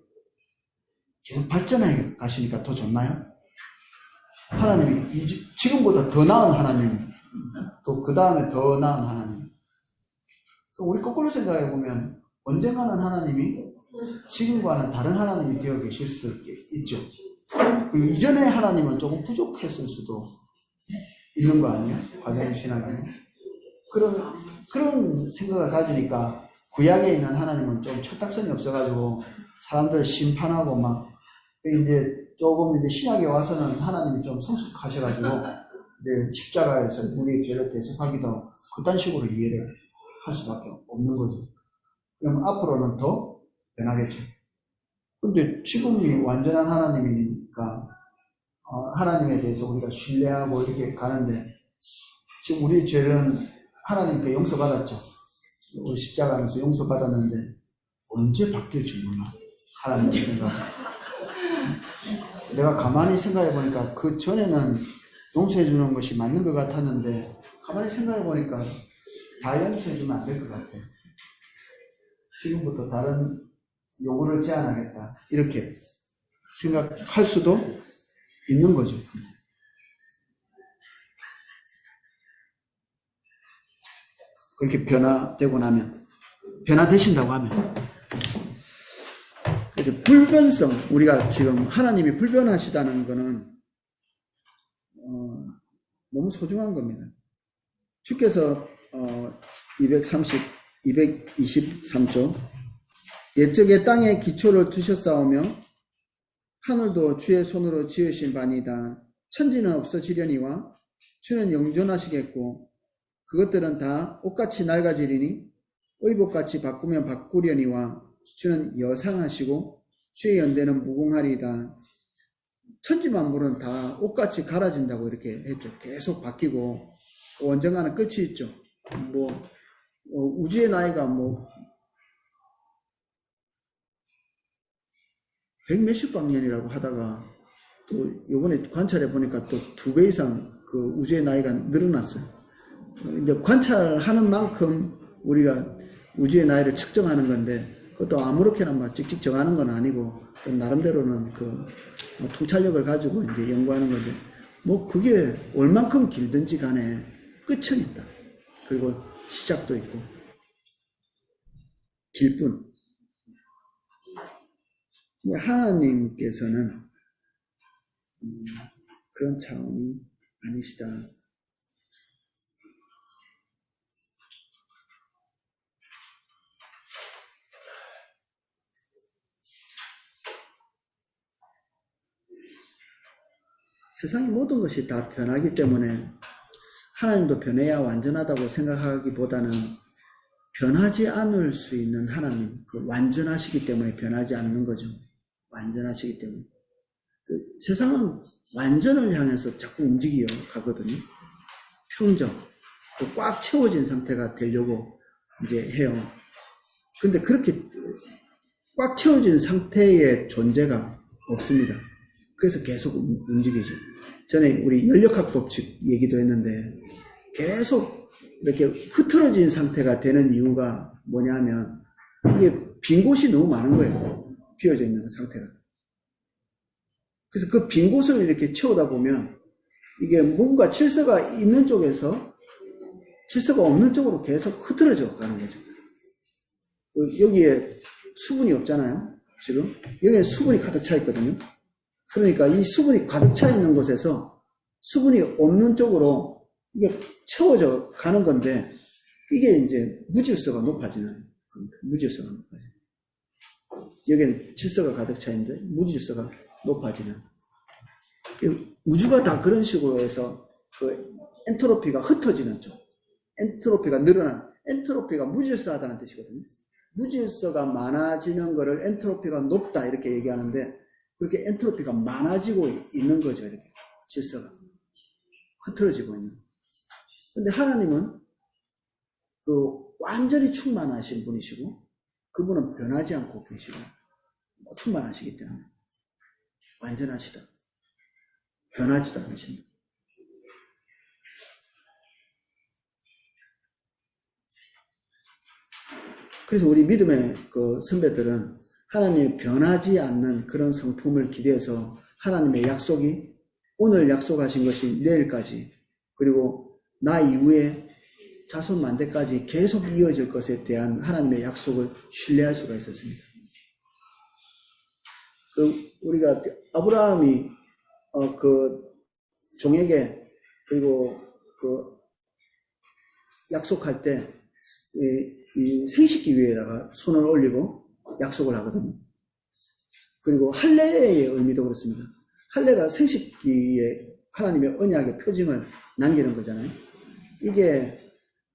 계속 발전해 가시니까 더 좋나요? 하나님이 지금보다 더 나은 하나님, 또 그 다음에 더 나은 하나님. 우리 거꾸로 생각해 보면 언젠가는 하나님이 지금과는 다른 하나님이 되어 계실 수도 있죠. 그리고 이전의 하나님은 조금 부족했을 수도 있는 거 아니에요? 과정신학에는. 그런 생각을 가지니까 구약에 있는 하나님은 좀 철딱선이 없어가지고 사람들을 심판하고 막, 이제 조금 이제 신약에 와서는 하나님이 좀 성숙하셔가지고 이제 십자가에서 우리의 죄를 대속하기도 그딴 식으로 이해를 할 수밖에 없는 거죠. 그럼 앞으로는 더 변하겠죠. 근데 지금이 완전한 하나님이니까 하나님에 대해서 우리가 신뢰하고 이렇게 가는데, 지금 우리 죄는 하나님께 용서받았죠. 우리 십자가 안에서 용서받았는데 언제 바뀔지 몰라. 하나님의 생각. 내가 가만히 생각해 보니까 그 전에는 용서해 주는 것이 맞는 것 같았는데, 가만히 생각해 보니까 다 용서해 주면 안 될 것 같아. 지금부터 다른 요구를 제안하겠다, 이렇게 생각할 수도 있는 거죠. 그렇게 변화되고 나면, 변화되신다고 하면. 그래서 불변성, 우리가 지금 하나님이 불변하시다는 것은 너무 소중한 겁니다. 주께서 223조 옛적에 땅에 기초를 두셨사오며 하늘도 주의 손으로 지으신 바니이다. 천지는 없어지려니와 주는 영존하시겠고 그것들은 다 옷같이 낡아지리니 의복같이 바꾸면 바꾸려니와 주는 여상하시고 주의 연대는 무궁하리이다. 천지만물은 다 옷같이 갈아진다고 이렇게 했죠. 계속 바뀌고 언젠가는 끝이 있죠. 뭐 우주의 나이가 뭐, 100몇십 광년이라고 하다가, 또, 요번에 관찰해 보니까 또 2배 이상 그 우주의 나이가 늘어났어요. 이제 관찰하는 만큼 우리가 우주의 나이를 측정하는 건데, 그것도 아무렇게나 막 찍찍 정하는 건 아니고, 나름대로는 그, 통찰력을 가지고 이제 연구하는 건데, 뭐 그게 얼만큼 길든지 간에 끝은 있다. 그리고 시작도 있고, 길 뿐. 하나님께서는 그런 차원이 아니시다. 세상의 모든 것이 다 변하기 때문에 하나님도 변해야 완전하다고 생각하기보다는 변하지 않을 수 있는 하나님, 그 완전하시기 때문에 변하지 않는 거죠. 완전하시기 때문에. 그 세상은 완전을 향해서 자꾸 움직여 가거든요. 평정, 그 꽉 채워진 상태가 되려고 이제 해요. 근데 그렇게 꽉 채워진 상태의 존재가 없습니다. 그래서 계속 움직이죠. 전에 우리 연력학 법칙 얘기도 했는데 계속 이렇게 흐트러진 상태가 되는 이유가 뭐냐면 이게 빈 곳이 너무 많은 거예요. 비어져 있는 상태가. 그래서 그 빈 곳을 이렇게 채우다 보면 이게 뭔가 질서가 있는 쪽에서 질서가 없는 쪽으로 계속 흐트러져 가는 거죠. 여기에 수분이 없잖아요. 지금 여기에 수분이 가득 차 있거든요. 그러니까 이 수분이 가득 차 있는 곳에서 수분이 없는 쪽으로 이게 채워져 가는 건데 이게 이제 무질서가 높아지는 겁니다. 무질서가 높아지는. 여기는 질서가 가득 차 있는데 무질서가 높아지는. 우주가 다 그런 식으로 해서 그 엔트로피가 흩어지는 쪽, 엔트로피가 늘어난, 엔트로피가 무질서하다는 뜻이거든요. 무질서가 많아지는 거를 엔트로피가 높다 이렇게 얘기하는데 그렇게 엔트로피가 많아지고 있는 거죠. 이렇게 질서가 흐트러지고 있는. 근데 하나님은 그 완전히 충만하신 분이시고 그분은 변하지 않고 계시고 충만하시기 때문에 완전하시다. 변하지도 않으신다. 그래서 우리 믿음의 그 선배들은 하나님이 변하지 않는 그런 성품을 기대해서 하나님의 약속이 오늘 약속하신 것이 내일까지 그리고 나 이후에 자손 만대까지 계속 이어질 것에 대한 하나님의 약속을 신뢰할 수가 있었습니다. 우리가 아브라함이 그 종에게 그리고 그 약속할 때 이 생식기 위에다가 손을 올리고 약속을 하거든요. 그리고 할례의 의미도 그렇습니다. 할례가 생식기에 하나님의 언약의 표징을 남기는 거잖아요. 이게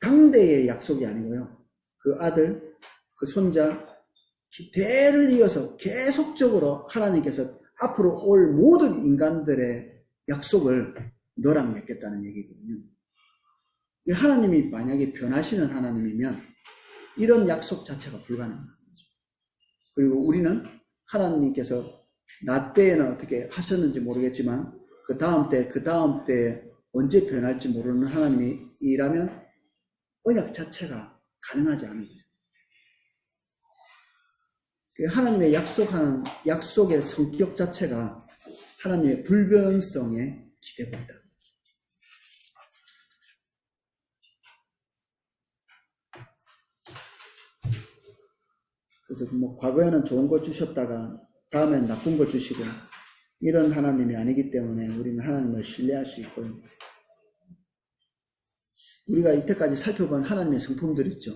당대의 약속이 아니고요. 그 아들, 그 손자, 대를 이어서 계속적으로 하나님께서 앞으로 올 모든 인간들의 약속을 너랑 맺겠다는 얘기거든요. 하나님이 만약에 변하시는 하나님이면 이런 약속 자체가 불가능한 거죠. 그리고 우리는 하나님께서 나 때에는 어떻게 하셨는지 모르겠지만 그 다음 때 언제 변할지 모르는 하나님이라면 언약 자체가 가능하지 않은 거죠. 하나님의 약속하는 약속의 성격 자체가 하나님의 불변성에 기대된다. 그래서 뭐 과거에는 좋은 거 주셨다가 다음엔 나쁜 거 주시고 이런 하나님이 아니기 때문에 우리는 하나님을 신뢰할 수 있고요. 우리가 이때까지 살펴본 하나님의 성품들 있죠.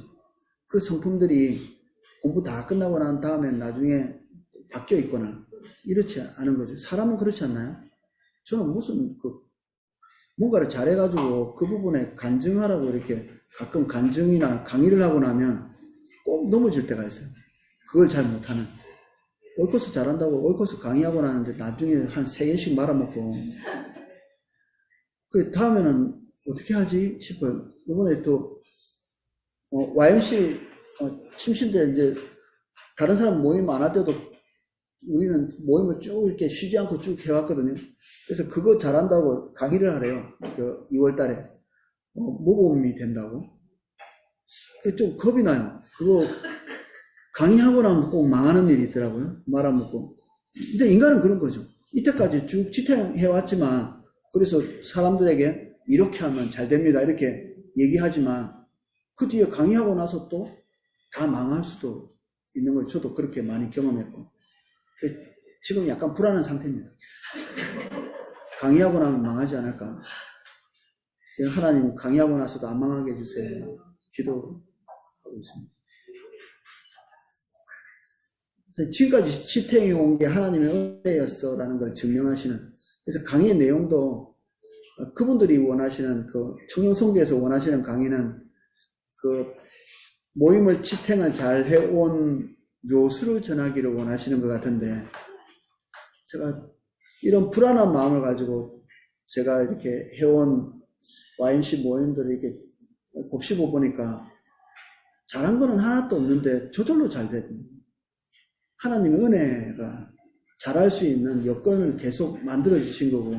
그 성품들이 공부 다 끝나고 난 다음에 나중에 바뀌어 있거나 이렇지 않은 거죠. 사람은 그렇지 않나요? 저는 무슨 뭔가를 잘해가지고 그 부분에 간증하라고 이렇게 가끔 간증이나 강의를 하고 나면 꼭 넘어질 때가 있어요. 그걸 잘 못하는. 오이코스 잘한다고 오이코스 강의하고 나는데 나중에 한 3개씩 말아먹고 그 다음에는 어떻게 하지 싶어요. 이번에 또 YMC 침실때 이제 다른 사람 모임 안 할 때도 우리는 모임을 쭉 이렇게 쉬지 않고 쭉 해왔거든요. 그래서 그거 잘한다고 강의를 하래요. 그 2월 달에. 모범이 된다고. 그게 좀 겁이 나요. 그거 강의하고 나면 꼭 망하는 일이 있더라고요. 말아먹고. 근데 인간은 그런 거죠. 이때까지 쭉 지탱해왔지만, 그래서 사람들에게 이렇게 하면 잘 됩니다. 이렇게 얘기하지만, 그 뒤에 강의하고 나서 또 다 망할 수도 있는 거죠. 저도 그렇게 많이 경험했고. 지금 약간 불안한 상태입니다. 강의하고 나면 망하지 않을까. 하나님 강의하고 나서도 안 망하게 해주세요. 기도하고 있습니다. 지금까지 지탱해 온 게 하나님의 은혜였어라는 걸 증명하시는. 그래서 강의의 내용도 그분들이 원하시는 그 청년 선교에서 원하시는 강의는 그 모임을 지탱을 잘 해온 묘수를 전하기를 원하시는 것 같은데, 제가 이런 불안한 마음을 가지고 제가 이렇게 해온 YMC 모임들을 이렇게 곱씹어 보니까 잘한 거는 하나도 없는데 저절로 잘 됐거든요. 하나님의 은혜가 잘할 수 있는 여건을 계속 만들어 주신 거고,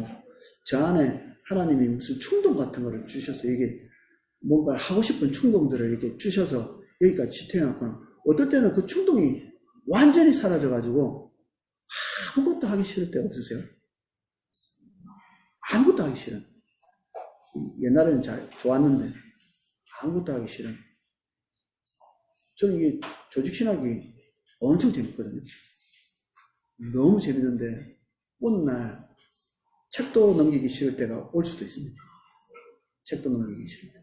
저 안에 하나님이 무슨 충동 같은 거를 주셔서, 이게 뭔가 하고 싶은 충동들을 이렇게 주셔서 여기까지 지탱해놨구나. 어떨 때는 그 충동이 완전히 사라져가지고 아무것도 하기 싫을 때 없으세요? 아무것도 하기 싫은. 옛날에는 좋았는데 아무것도 하기 싫은. 저는 이게 조직신학이 엄청 재밌거든요. 너무 재밌는데 어느 날 책도 넘기기 싫을 때가 올 수도 있습니다. 책도 넘기기 싫을 때.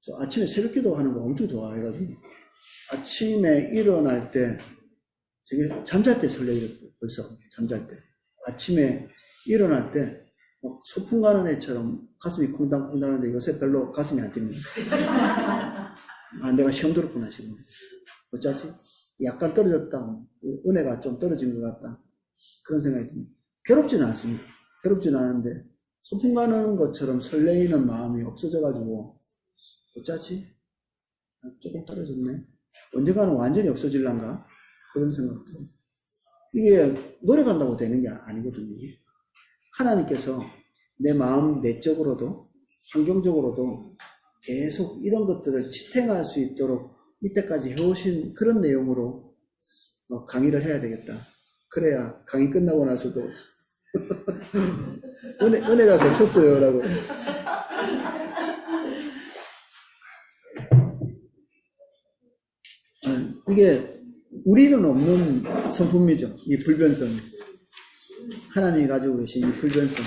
저 아침에 새벽기도 하는 거 엄청 좋아해가지고 아침에 일어날 때 되게 잠잘 때 설레요. 벌써 잠잘 때. 아침에 일어날 때 막 소풍 가는 애처럼 가슴이 콩당콩당 하는데 요새 별로 가슴이 안 뜁니다. 아, 내가 시험 들었구나 지금. 어쩌지? 약간 떨어졌다. 은혜가 좀 떨어진 것 같다. 그런 생각이 듭니다. 괴롭지는 않습니다. 괴롭지는 않은데 소풍 가는 것처럼 설레이는 마음이 없어져가지고 어쩌지? 조금 떨어졌네. 언젠가는 완전히 없어질란가? 그런 생각도. 이게 노력한다고 되는 게 아니거든요. 하나님께서 내 마음 내적으로도 환경적으로도 계속 이런 것들을 지탱할 수 있도록 이때까지 해오신 그런 내용으로 강의를 해야 되겠다. 그래야 강의 끝나고 나서도 은혜가 겹쳤어요 라고. 이게 우리는 없는 성품이죠. 이 불변성. 하나님이 가지고 계신 이 불변성.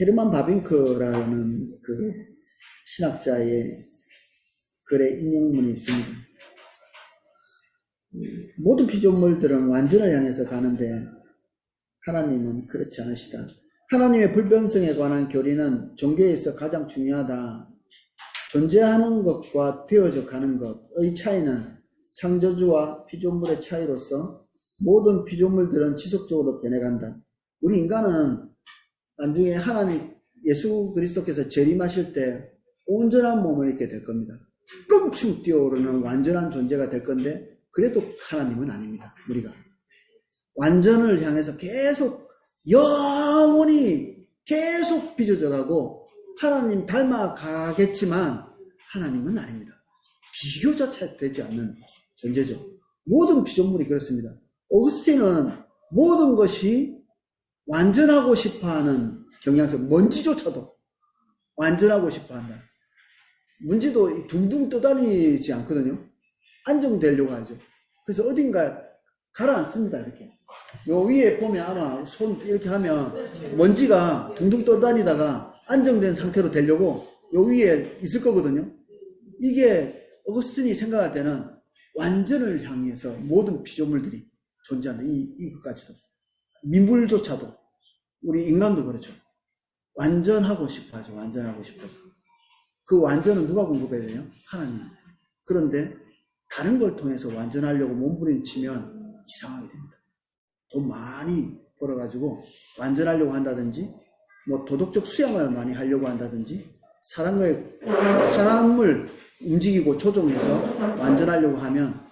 헤르만 바빙크라는 그 신학자의 글의 인용문이 있습니다. 모든 피조물들은 완전을 향해서 가는데 하나님은 그렇지 않으시다. 하나님의 불변성에 관한 교리는 종교에 있어 가장 중요하다. 존재하는 것과 되어져 가는 것의 차이는 창조주와 피조물의 차이로서 모든 피조물들은 지속적으로 변해간다. 우리 인간은 나중에 하나님 예수 그리스도께서 재림하실 때 온전한 몸을 입게 될 겁니다. 껑충 뛰어오르는 완전한 존재가 될 건데 그래도 하나님은 아닙니다. 우리가 완전을 향해서 계속 영원히 계속 빚어져 가고 하나님 닮아가겠지만 하나님은 아닙니다. 비교조차 되지 않는 존재죠. 모든 피조물이 그렇습니다. 어거스틴은 모든 것이 완전하고 싶어하는 경향성, 먼지조차도 완전하고 싶어한다. 먼지도 둥둥 떠다니지 않거든요. 안정되려고 하죠. 그래서 어딘가 가라앉습니다. 이렇게. 요 위에 보면 아마 손 이렇게 하면 먼지가 둥둥 떠다니다가 안정된 상태로 되려고 요 위에 있을 거거든요. 이게 어거스틴이 생각할 때는 완전을 향해서 모든 피조물들이 존재한다. 이것까지도. 민물조차도. 우리 인간도 그렇죠. 완전하고 싶어 하죠. 완전하고 싶어서. 그 완전은 누가 공급해야 돼요? 하나님. 그런데 다른 걸 통해서 완전하려고 몸부림치면 이상하게 됩니다. 더 많이 벌어가지고 완전하려고 한다든지, 뭐 도덕적 수양을 많이 하려고 한다든지, 사람을 움직이고 조종해서 완전하려고 하면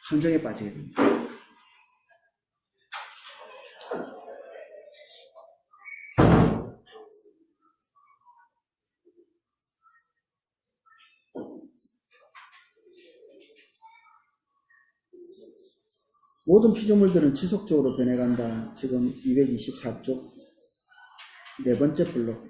함정에 빠지게 됩니다. 모든 피조물들은 지속적으로 변해간다. 지금 224쪽 네 번째 블록입니다.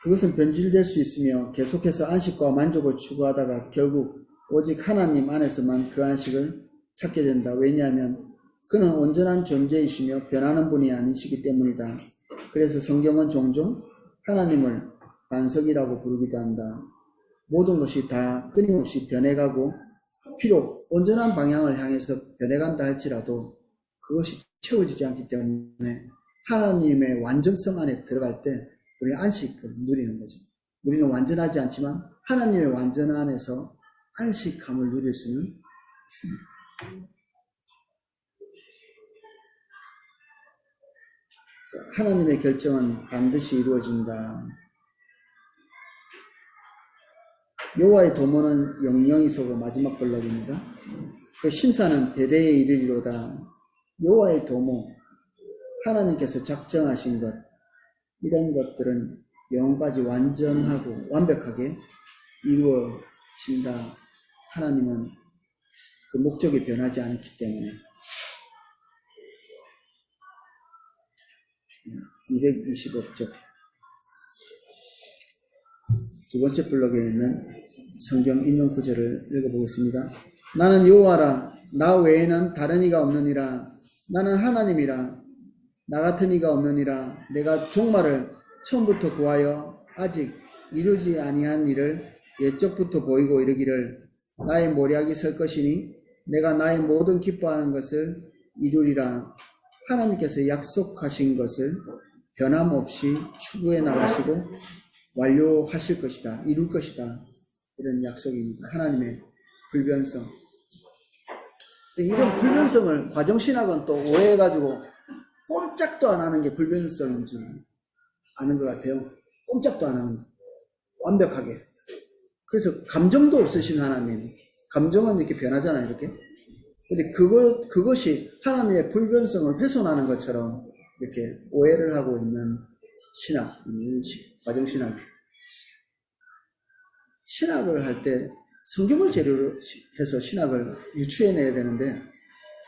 그것은 변질될 수 있으며 계속해서 안식과 만족을 추구하다가 결국 오직 하나님 안에서만 그 안식을 찾게 된다. 왜냐하면 그는 온전한 존재이시며 변하는 분이 아니시기 때문이다. 그래서 성경은 종종 하나님을 반석이라고 부르기도 한다. 모든 것이 다 끊임없이 변해가고 비록 온전한 방향을 향해서 변해간다 할지라도 그것이 채워지지 않기 때문에 하나님의 완전성 안에 들어갈 때 우리 안식을 누리는 거죠. 우리는 완전하지 않지만 하나님의 완전 안에서 안식함을 누릴 수는 있습니다. 하나님의 결정은 반드시 이루어진다. 여호와의 도모는 영영이 서고 마지막 블록입니다. 그 심사는 대대에 이르리로다. 여호와의 도모, 하나님께서 작정하신 것, 이런 것들은 영혼까지 완전하고 완벽하게 이루어진다. 하나님은 그 목적이 변하지 않았기 때문에. 225쪽 두 번째 블록에 있는 성경 인용 구절을 읽어보겠습니다. 나는 여호와라, 나 외에는 다른 이가 없느니라. 나는 하나님이라, 나 같은 이가 없느니라. 내가 종말을 처음부터 구하여 아직 이루지 아니한 일을 옛적부터 보이고 이르기를 나의 모략이 설 것이니 내가 나의 모든 기뻐하는 것을 이루리라. 하나님께서 약속하신 것을 변함없이 추구해 나가시고 완료하실 것이다. 이룰 것이다. 이런 약속입니다. 하나님의 불변성. 이런 불변성을 과정신학은 또 오해해가지고 꼼짝도 안 하는 게 불변성인 줄 아는 것 같아요. 꼼짝도 안 하는 거. 완벽하게. 그래서 감정도 없으신 하나님. 감정은 이렇게 변하잖아요. 이렇게. 근데 그것이 하나님의 불변성을 훼손하는 것처럼 이렇게 오해를 하고 있는 신학, 과정신학. 신학을 할 때 성경을 재료로 해서 신학을 유추해내야 되는데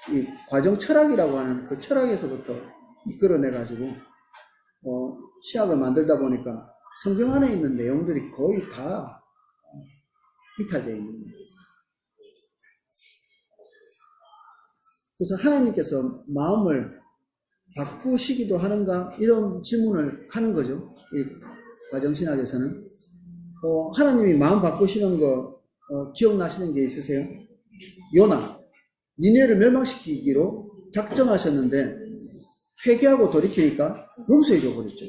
이 과정 철학이라고 하는 그 철학에서부터 이끌어내가지고 신학을 만들다 보니까 성경 안에 있는 내용들이 거의 다 이탈되어 있는 거예요. 그래서 하나님께서 마음을 바꾸시기도 하는가 이런 질문을 하는 거죠. 이 과정신학에서는 하나님이 마음 바꾸시는 거 기억나시는 게 있으세요? 요나 니네를 멸망시키기로 작정하셨는데 회개하고 돌이키니까 용서해 줘버렸죠.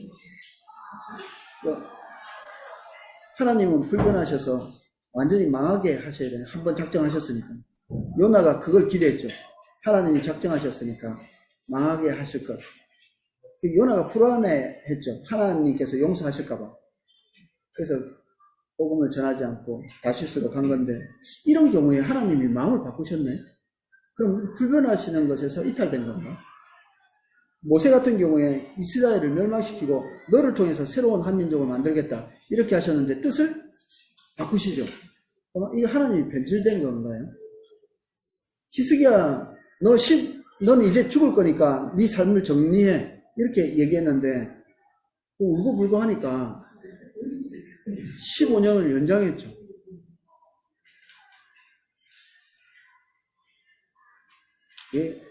하나님은 불변하셔서 완전히 망하게 하셔야 돼요. 한번 작정하셨으니까. 요나가 그걸 기대했죠. 하나님이 작정하셨으니까 망하게 하실 것. 요나가 불안해했죠. 하나님께서 용서하실까봐. 그래서 복음을 전하지 않고 다시스로 간 건데 이런 경우에 하나님이 마음을 바꾸셨네. 그럼 불변하시는 것에서 이탈된 건가? 모세 같은 경우에 이스라엘을 멸망시키고 너를 통해서 새로운 한민족을 만들겠다 이렇게 하셨는데 뜻을 바꾸시죠. 이거 하나님이 변질된 건가요? 히스기야 너는 이제 죽을 거니까 네 삶을 정리해 이렇게 얘기했는데 울고불고 하니까 15년을 연장했죠. 예.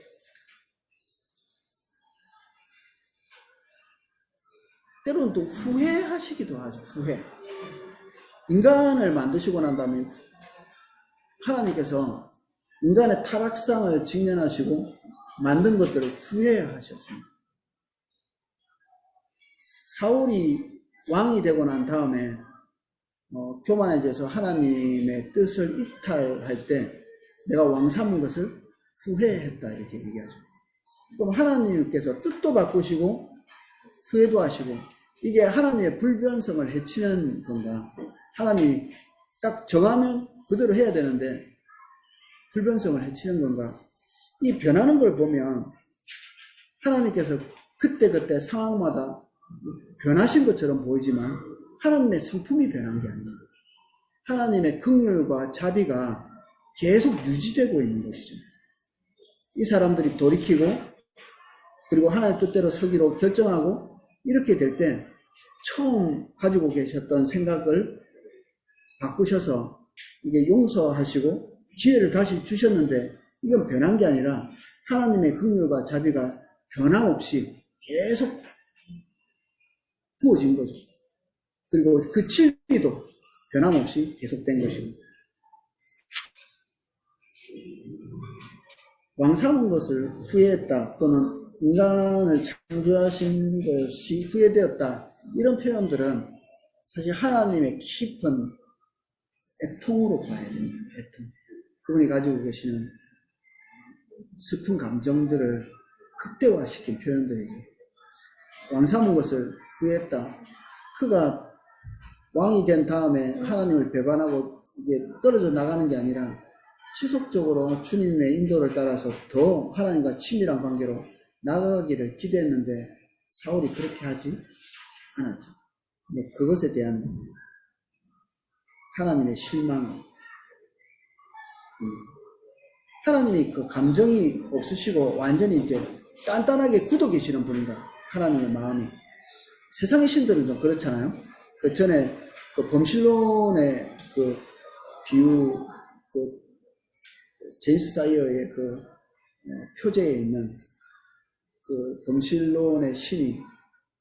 때로는 또 후회하시기도 하죠. 후회. 인간을 만드시고 난 다음에 하나님께서 인간의 타락상을 직면하시고 만든 것들을 후회하셨습니다. 사울이 왕이 되고 난 다음에 교만해져서 하나님의 뜻을 이탈할 때 내가 왕 삼은 것을 후회했다 이렇게 얘기하죠. 그럼 하나님께서 뜻도 바꾸시고 후회도 하시고 이게 하나님의 불변성을 해치는 건가? 하나님이 딱 정하면 그대로 해야 되는데 불변성을 해치는 건가? 이 변하는 걸 보면 하나님께서 그때그때 상황마다 변하신 것처럼 보이지만 하나님의 성품이 변한 게 아닙니다. 하나님의 긍휼과 자비가 계속 유지되고 있는 것이죠. 이 사람들이 돌이키고 그리고 하나님 뜻대로 서기로 결정하고 이렇게 될 때 처음 가지고 계셨던 생각을 바꾸셔서 이게 용서하시고 기회를 다시 주셨는데 이건 변한 게 아니라 하나님의 긍휼과 자비가 변함없이 계속 부어진 거죠. 그리고 그 진리도 변함없이 계속된 것이고 왕 삼은 것을 후회했다 또는 인간을 창조하신 것이 후회되었다 이런 표현들은 사실 하나님의 깊은 애통으로 봐야 됩니다. 애통. 그분이 가지고 계시는 슬픈 감정들을 극대화시킨 표현들이죠. 왕 삼은 것을 후회했다. 그가 왕이 된 다음에 하나님을 배반하고 이게 떨어져 나가는 게 아니라 지속적으로 주님의 인도를 따라서 더 하나님과 친밀한 관계로 나아가기를 기대했는데 사울이 그렇게 하지 않았죠. 근데 그것에 대한 하나님의 실망입니다. 하나님이 그 감정이 없으시고 완전히 이제 단단하게 굳어 계시는 분인가 하나님의 마음이. 세상의 신들은 좀 그렇잖아요. 그 전에 그 범실론의 그 비유, 그 제임스 사이어의 그 표제에 있는 그 범실론의 신이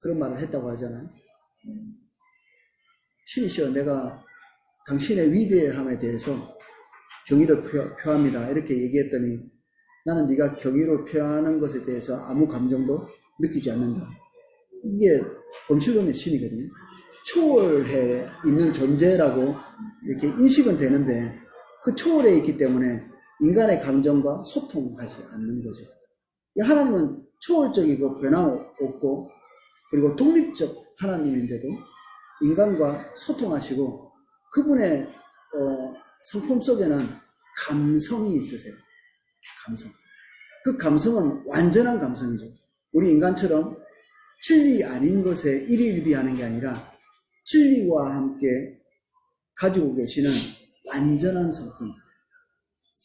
그런 말을 했다고 하잖아요. 신이시여 내가 당신의 위대함에 대해서 경의를 표합니다. 이렇게 얘기했더니 나는 네가 경의를 표하는 것에 대해서 아무 감정도 느끼지 않는다. 이게 범실론의 신이거든요. 초월해 있는 존재라고 이렇게 인식은 되는데 그 초월해 있기 때문에 인간의 감정과 소통하지 않는 거죠. 하나님은 초월적이고 변함없고 그리고 독립적 하나님인데도 인간과 소통하시고 그분의 성품 속에는 감성이 있으세요. 감성. 그 감성은 완전한 감성이죠. 우리 인간처럼 진리 아닌 것에 일희일비하는 게 아니라 진리와 함께 가지고 계시는 완전한 성품.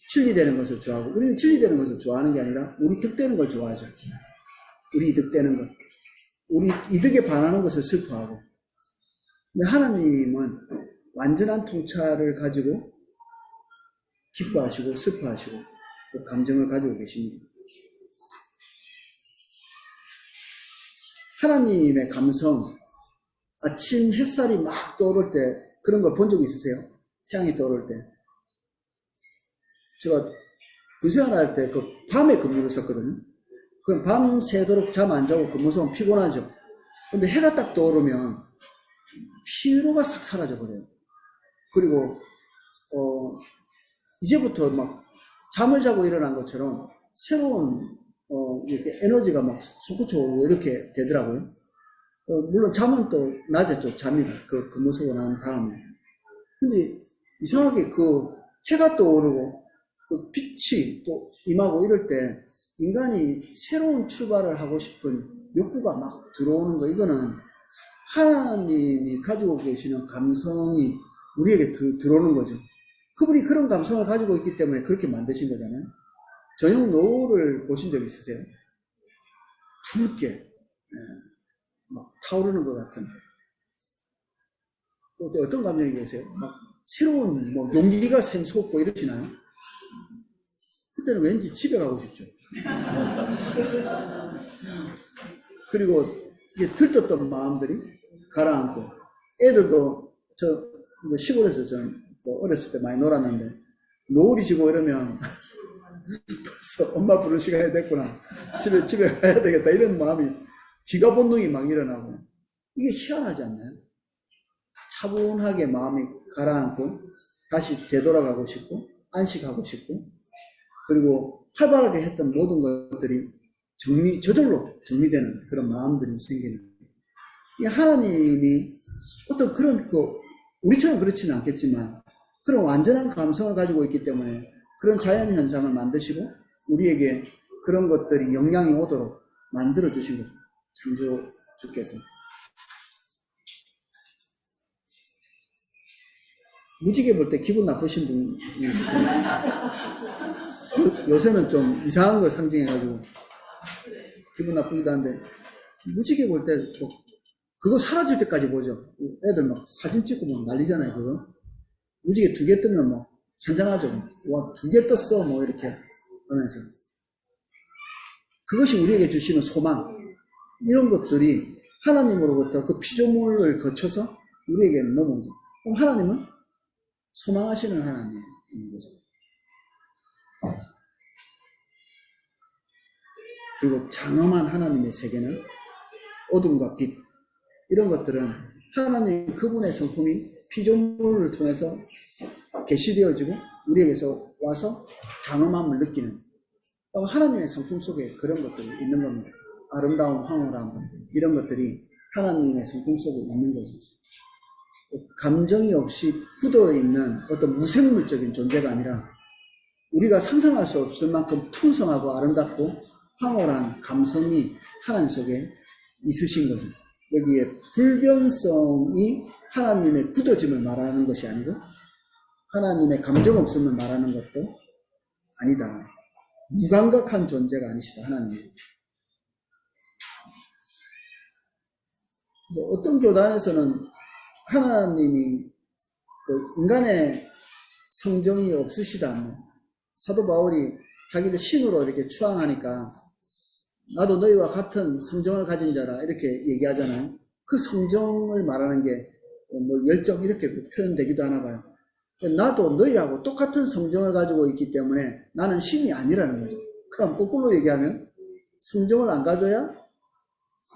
진리되는 것을 좋아하고 우리는 진리되는 것을 좋아하는 게 아니라 우리 득되는 걸 좋아하죠. 우리 이득되는 것. 우리 이득에 반하는 것을 슬퍼하고. 근데 하나님은 완전한 통찰을 가지고 기뻐하시고 슬퍼하시고 그 감정을 가지고 계십니다. 하나님의 감성, 아침 햇살이 막 떠오를 때 그런 걸 본 적 있으세요? 태양이 떠오를 때. 제가 군생활할 때 그 밤에 근무를 썼거든요. 그럼 밤 새도록 잠 안 자고 근무 서면 피곤하죠. 근데 해가 딱 떠오르면 피로가 싹 사라져 버려요. 그리고 이제부터 막 잠을 자고 일어난 것처럼 새로운 이렇게 에너지가 막 솟구쳐 이렇게 되더라고요. 물론 잠은 또 낮에 또 잡니다. 그 근무 서고 난 다음에. 근데 이상하게 그 해가 떠오르고 그 빛이 또 임하고 이럴 때 인간이 새로운 출발을 하고 싶은 욕구가 막 들어오는 거, 이거는 하나님이 가지고 계시는 감성이 우리에게 들어오는 거죠. 그분이 그런 감성을 가지고 있기 때문에 그렇게 만드신 거잖아요. 저녁 노을을 보신 적 있으세요? 붉게 막 타오르는 것 같은. 또 어떤 감정이 계세요? 막 새로운 뭐 용기가 샘솟고 이러시나요? 그때는 왠지 집에 가고 싶죠. 그리고 이게 들떴던 마음들이 가라앉고, 애들도 저 시골에서 좀 어렸을 때 많이 놀았는데 노을이 지고 이러면 벌써 엄마 부를 시간이 됐구나, 집에 가야 되겠다, 이런 마음이, 기가 본능이 막 일어나고. 이게 희한하지 않나요? 차분하게 마음이 가라앉고 다시 되돌아가고 싶고 안식하고 싶고 그리고 활발하게 했던 모든 것들이 저절로 정리되는 그런 마음들이 생기는 이 하나님이 어떤 그런 우리처럼 그렇지는 않겠지만 그런 완전한 감성을 가지고 있기 때문에 그런 자연 현상을 만드시고 우리에게 그런 것들이 영향이 오도록 만들어 주신 거죠. 창조주께서. 무지개 볼 때 기분 나쁘신 분이 있으세요? 요새는 좀 이상한 걸 상징해가지고 기분 나쁘기도 한데 무지개 볼 때 그거 사라질 때까지 보죠. 애들 막 사진 찍고 막 난리잖아요. 그거 무지개 2개 뜨면 막 환장하죠. 와 2개 떴어 뭐 이렇게 하면서 그것이 우리에게 주시는 소망 이런 것들이 하나님으로부터 그 피조물을 거쳐서 우리에게 넘어오죠. 그럼 하나님은 소망하시는 하나님인 거죠. 그리고 장엄한 하나님의 세계는 어둠과 빛 이런 것들은 하나님 그분의 성품이 피조물을 통해서 계시되어지고 우리에게서 와서 장엄함을 느끼는 하나님의 성품 속에 그런 것들이 있는 겁니다. 아름다움, 황홀함 이런 것들이 하나님의 성품 속에 있는 거죠. 감정이 없이 굳어있는 어떤 무생물적인 존재가 아니라 우리가 상상할 수 없을 만큼 풍성하고 아름답고 황홀한 감성이 하나님 속에 있으신 거죠. 여기에 불변성이 하나님의 굳어짐을 말하는 것이 아니고 하나님의 감정 없음을 말하는 것도 아니다. 무감각한 존재가 아니시다. 하나님은. 어떤 교단에서는 하나님이 인간의 성정이 없으시다. 사도 바울이 자기를 신으로 이렇게 추앙하니까 나도 너희와 같은 성정을 가진 자라 이렇게 얘기하잖아요. 그 성정을 말하는 게 열정 이렇게 표현되기도 하나 봐요. 나도 너희하고 똑같은 성정을 가지고 있기 때문에 나는 신이 아니라는 거죠. 그럼 거꾸로 얘기하면 성정을 안 가져야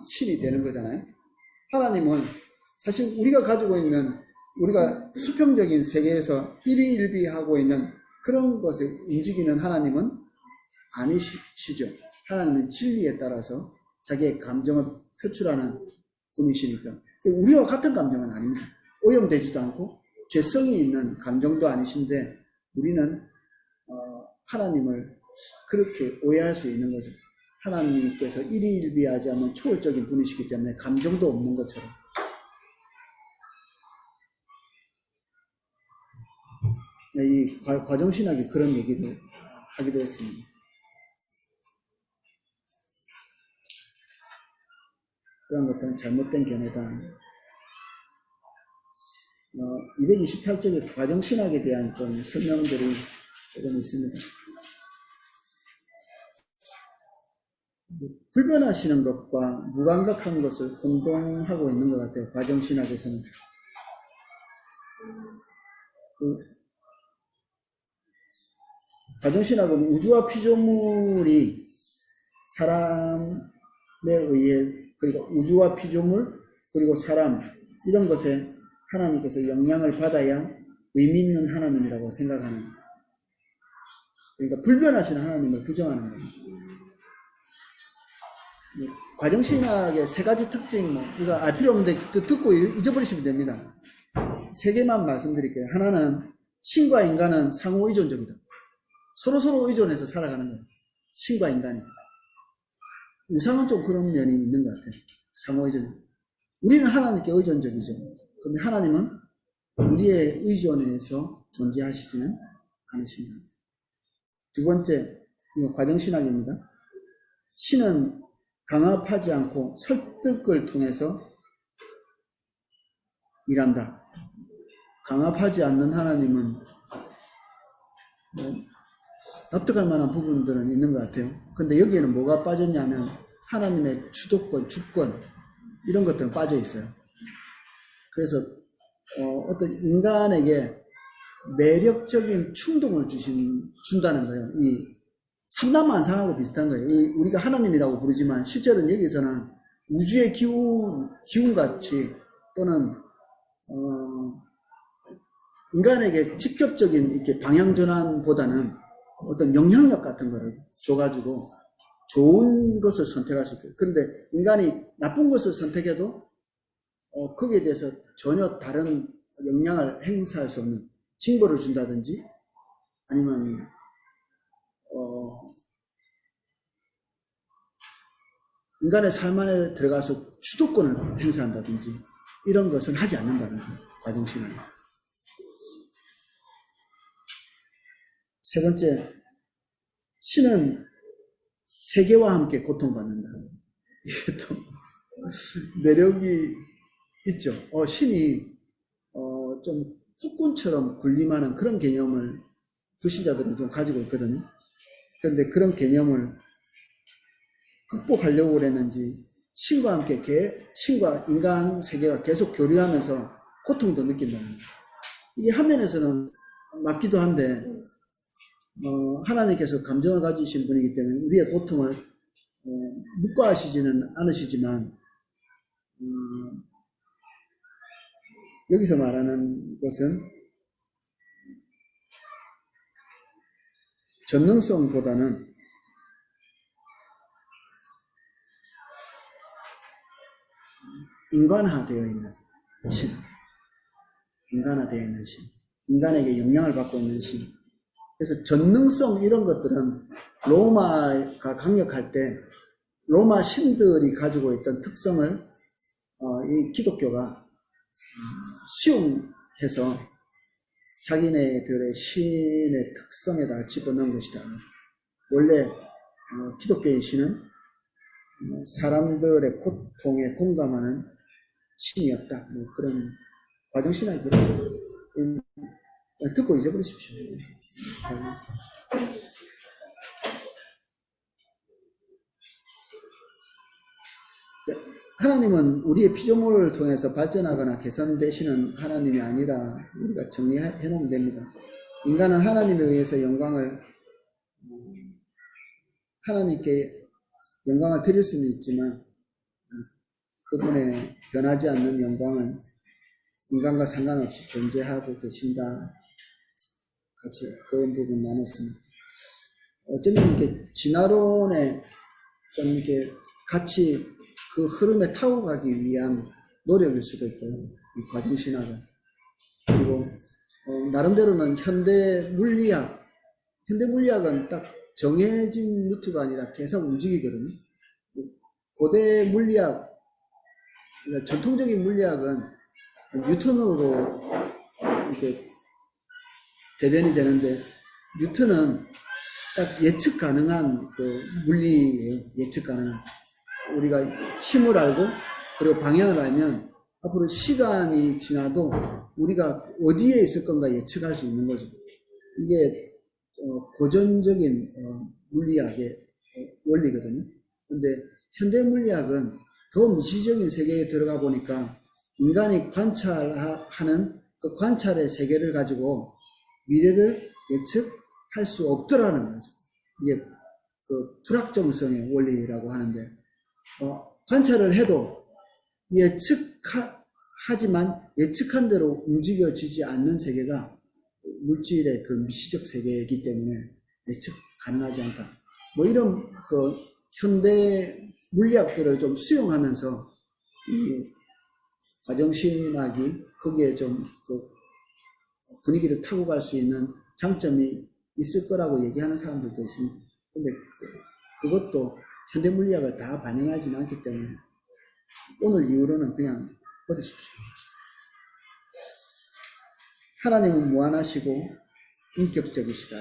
신이 되는 거잖아요. 하나님은 사실 우리가 가지고 있는 우리가 수평적인 세계에서 일희일비하고 있는 그런 것을 움직이는 하나님은 아니시죠. 하나님은 진리에 따라서 자기의 감정을 표출하는 분이시니까 우리와 같은 감정은 아닙니다. 오염되지도 않고 죄성이 있는 감정도 아니신데 우리는 하나님을 그렇게 오해할 수 있는 거죠. 하나님께서 일희일비하지 않는 초월적인 분이시기 때문에 감정도 없는 것처럼. 이 과정신학이 그런 얘기를 하기도 했습니다. 그런 것들은 잘못된 견해다. 228쪽의 과정신학에 대한 좀 설명들이 조금 있습니다. 불변하시는 것과 무감각한 것을 공동하고 있는 것 같아요. 과정신학에서는. 과정신학은 우주와 피조물이 사람에 의해 그리고 우주와 피조물 그리고 사람 이런 것에 하나님께서 영향을 받아야 의미 있는 하나님이라고 생각하는 그러니까 불변하시는 하나님을 부정하는 거예요. 과정신학의 3가지 특징 이거 알 필요 없는데 듣고 잊어버리시면 됩니다. 3개만 말씀드릴게요. 하나는 신과 인간은 상호 의존적이다. 서로 의존해서 살아가는 거예요. 신과 인간이. 우상은 좀 그런 면이 있는 것 같아요. 상호 의존. 우리는 하나님께 의존적이죠. 근데 하나님은 우리의 의존에서 존재하시지는 않으십니다. 2번째, 이거 과정신학입니다. 신은 강압하지 않고 설득을 통해서 일한다. 강압하지 않는 하나님은 납득할 만한 부분들은 있는 것 같아요. 근데 여기에는 뭐가 빠졌냐면 하나님의 주도권, 주권 이런 것들은 빠져 있어요. 그래서 어떤 인간에게 매력적인 충동을 준다는 거예요. 이 삼라만상하고 비슷한 거예요. 우리가 하나님이라고 부르지만 실제로는 여기서는 우주의 기운같이 또는 인간에게 직접적인 이렇게 방향 전환보다는 어떤 영향력 같은 거를 줘가지고 좋은 것을 선택할 수 있게. 그런데 인간이 나쁜 것을 선택해도 거기에 대해서 전혀 다른 영향을 행사할 수 없는 징벌을 준다든지 아니면 인간의 삶 안에 들어가서 주도권을 행사한다든지 이런 것은 하지 않는다는 거예요. 과정신앙. 세 번째, 신은 세계와 함께 고통받는다. 이게 또 매력이 있죠. 신이 좀 폭군처럼 군림하는 그런 개념을 불신자들은 좀 가지고 있거든요. 그런데 그런 개념을 극복하려고 그랬는지 신과 함께 신과 인간 세계가 계속 교류하면서 고통도 느낀다는 거예요. 이게 한 면에서는 맞기도 한데 하나님께서 감정을 가지신 분이기 때문에 우리의 고통을 묵과하시지는 않으시지만 여기서 말하는 것은 전능성보다는 인간화되어 있는 신, 인간화되어 있는 신, 인간에게 영향을 받고 있는 신. 그래서 전능성 이런 것들은 로마가 강력할 때 로마 신들이 가지고 있던 특성을 이 기독교가 수용해서 자기네들의 신의 특성에다가 집어넣은 것이다. 원래 기독교의 신은 사람들의 고통에 공감하는 신이었다. 뭐 그런 과정신학이 그렇습니다. 듣고 잊어버리십시오. 하나님은 우리의 피조물을 통해서 발전하거나 개선되시는 하나님이 아니라 우리가 정리해 놓으면 됩니다. 인간은 하나님에 의해서 하나님께 영광을 드릴 수는 있지만 그분의 변하지 않는 영광은 인간과 상관없이 존재하고 계신다. 같이 그런 부분 나눴습니다. 어쩌면 이렇게 진화론에 좀 이렇게 같이 그 흐름에 타고 가기 위한 노력일 수도 있고요. 이 과정신학은. 그리고 나름대로는 현대 물리학은 딱 정해진 루트가 아니라 계속 움직이거든요. 고대 물리학, 그러니까 전통적인 물리학은 뉴턴으로 이렇게 대변이 되는데 뉴턴은 딱 예측 가능한 그 물리예요. 예측 가능한. 우리가 힘을 알고 그리고 방향을 알면 앞으로 시간이 지나도 우리가 어디에 있을 건가 예측할 수 있는 거죠. 이게 고전적인 물리학의 원리거든요. 근데 현대 물리학은 더 미시적인 세계에 들어가 보니까 인간이 관찰하는 그 관찰의 세계를 가지고 미래를 예측할 수 없더라는 거죠. 이게 그 불확정성의 원리라고 하는데 관찰을 해도 하지만 예측한 대로 움직여지지 않는 세계가 물질의 그 미시적 세계이기 때문에 예측 가능하지 않다. 뭐 이런 그 현대 물리학들을 좀 수용하면서 이 과정신학이 거기에 좀 그 분위기를 타고 갈 수 있는 장점이 있을 거라고 얘기하는 사람들도 있습니다. 근데 그것도 현대 물리학을 다 반영하지는 않기 때문에 오늘 이후로는 그냥 버리십시오. 하나님은 무한하시고 인격적이시다.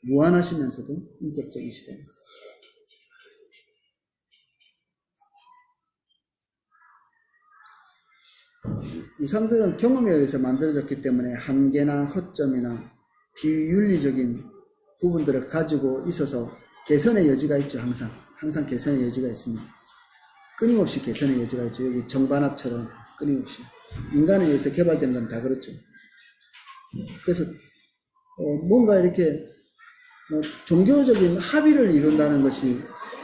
무한하시면서도 인격적이시다. 우상들은 경험에 의해서 만들어졌기 때문에 한계나 허점이나 비윤리적인 부분들을 가지고 있어서 개선의 여지가 있죠. 항상 개선의 여지가 있습니다. 끊임없이 개선의 여지가 있죠. 여기 정반합처럼 끊임없이 인간에 의해서 개발된 건 다 그렇죠. 그래서 뭔가 이렇게 종교적인 합의를 이룬다는 것이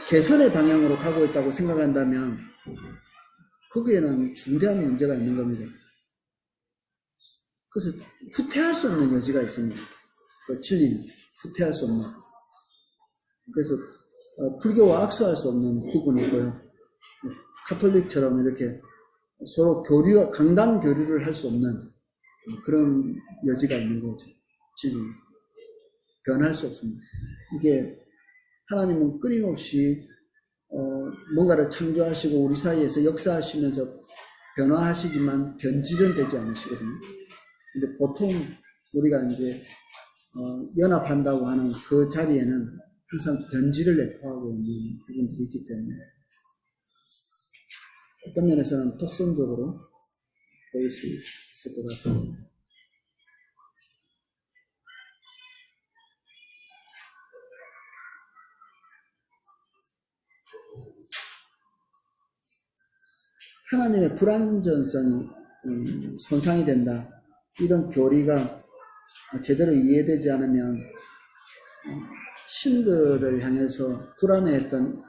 개선의 방향으로 가고 있다고 생각한다면 거기에는 중대한 문제가 있는 겁니다. 그래서 후퇴할 수 없는 여지가 있습니다. 그 진리는 후퇴할 수 없는. 그래서 불교와 악수할 수 없는 부분이 있고요. 카톨릭처럼 이렇게 서로 강단 교류를 할 수 없는 그런 여지가 있는 거죠. 진리는 변할 수 없습니다. 이게 하나님은 끊임없이 뭔가를 창조하시고 우리 사이에서 역사하시면서 변화하시지만 변질은 되지 않으시거든요. 근데 보통 우리가 이제 연합한다고 하는 그 자리에는 항상 변질을 내포하고 있는 부분들이 있기 때문에 어떤 면에서는 독선적으로 보일 수 있을 것 같습니다. 하나님의 불완전성이 손상이 된다. 이런 교리가 제대로 이해되지 않으면 신들을 향해서 불안해했던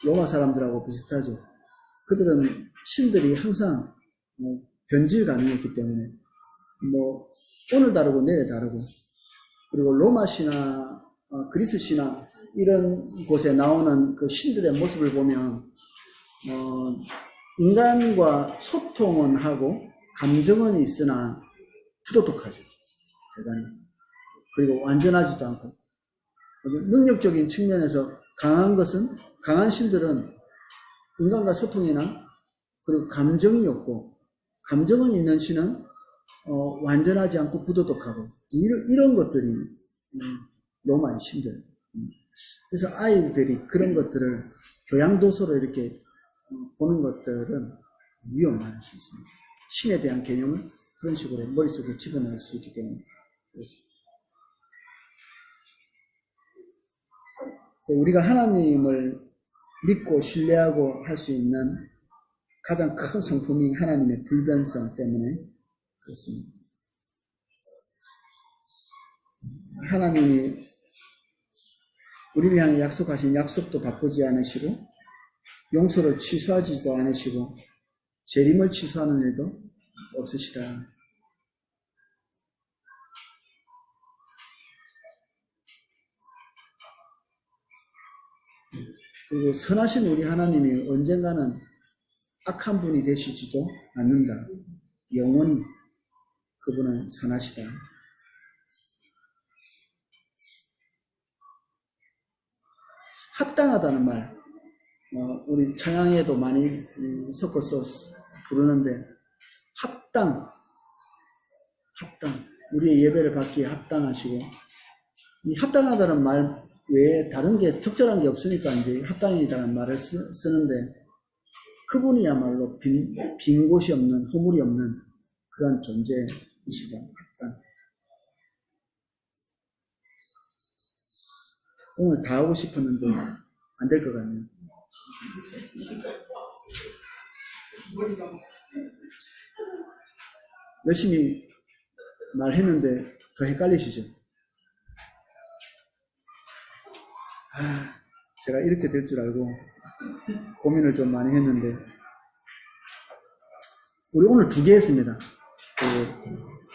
로마 사람들하고 비슷하죠. 그들은 신들이 항상 변질 가능했기 때문에 오늘 다르고 내일 다르고, 그리고 로마 신화, 그리스 신화 이런 곳에 나오는 그 신들의 모습을 보면 인간과 소통은 하고 감정은 있으나 부도덕하죠. 대단히. 그리고 완전하지도 않고. 능력적인 측면에서 강한 신들은 인간과 소통이나 그리고 감정이 없고, 감정은 있는 신은 완전하지 않고 부도덕하고, 이런 것들이 로마의 신들. 그래서 아이들이 그런 것들을 교양도서로 이렇게 보는 것들은 위험할 수 있습니다. 신에 대한 개념을 그런 식으로 머릿속에 집어넣을 수 있기 때문에 그렇죠. 우리가 하나님을 믿고 신뢰하고 할 수 있는 가장 큰 성품이 하나님의 불변성 때문에 그렇습니다. 하나님이 우리를 향해 약속하신 약속도 바꾸지 않으시고, 용서를 취소하지도 않으시고, 재림을 취소하는 일도 없으시다. 그리고 선하신 우리 하나님이 언젠가는 악한 분이 되시지도 않는다. 영원히 그분은 선하시다. 합당하다는 말, 우리 찬양에도 많이 섞어서 부르는데, 합당, 우리의 예배를 받기에 합당하시고, 이 합당하다는 말 외에 다른 게 적절한 게 없으니까 이제 합당이라는 말을 쓰는데, 그분이야말로 빈 곳이 없는, 허물이 없는 그런 존재이시다. 합당. 오늘 다 하고 싶었는데 안 될 것 같네요. 열심히 말했는데 더 헷갈리시죠? 제가 이렇게 될 줄 알고 고민을 좀 많이 했는데, 우리 오늘 2개 했습니다. 그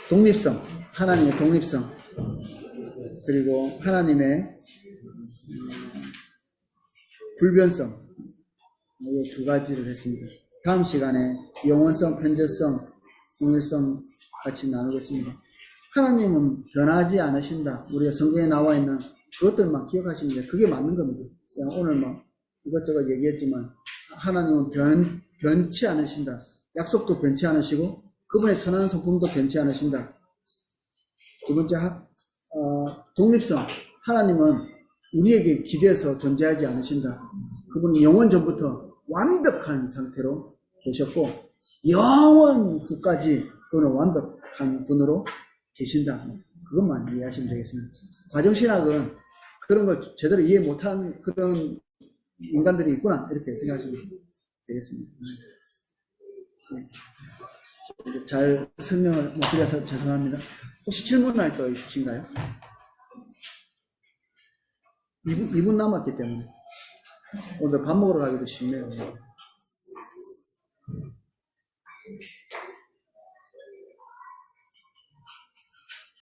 독립성, 하나님의 독립성, 그리고 하나님의 불변성, 이 2가지를 했습니다. 다음 시간에 영원성, 편재성, 동일성 같이 나누겠습니다. 하나님은 변하지 않으신다. 우리가 성경에 나와 있는 그것들만 기억하시면 돼요. 그게 맞는 겁니다. 그냥 오늘 이것저것 얘기했지만, 하나님은 변치 않으신다. 약속도 변치 않으시고, 그분의 선한 성품도 변치 않으신다. 2번째, 독립성. 하나님은 우리에게 기대서 존재하지 않으신다. 그분은 영원 전부터 완벽한 상태로 계셨고, 영원 후까지 그분은 완벽한 분으로 계신다. 그것만 이해하시면 되겠습니다. 과정신학은 그런 걸 제대로 이해 못하는 그런 인간들이 있구나, 이렇게 생각하시면 되겠습니다. 네. 잘 설명을 못 드려서 죄송합니다. 혹시 질문할 거 있으신가요? 2분 남았기 때문에 오늘 밥 먹으러 가기도 쉽네요.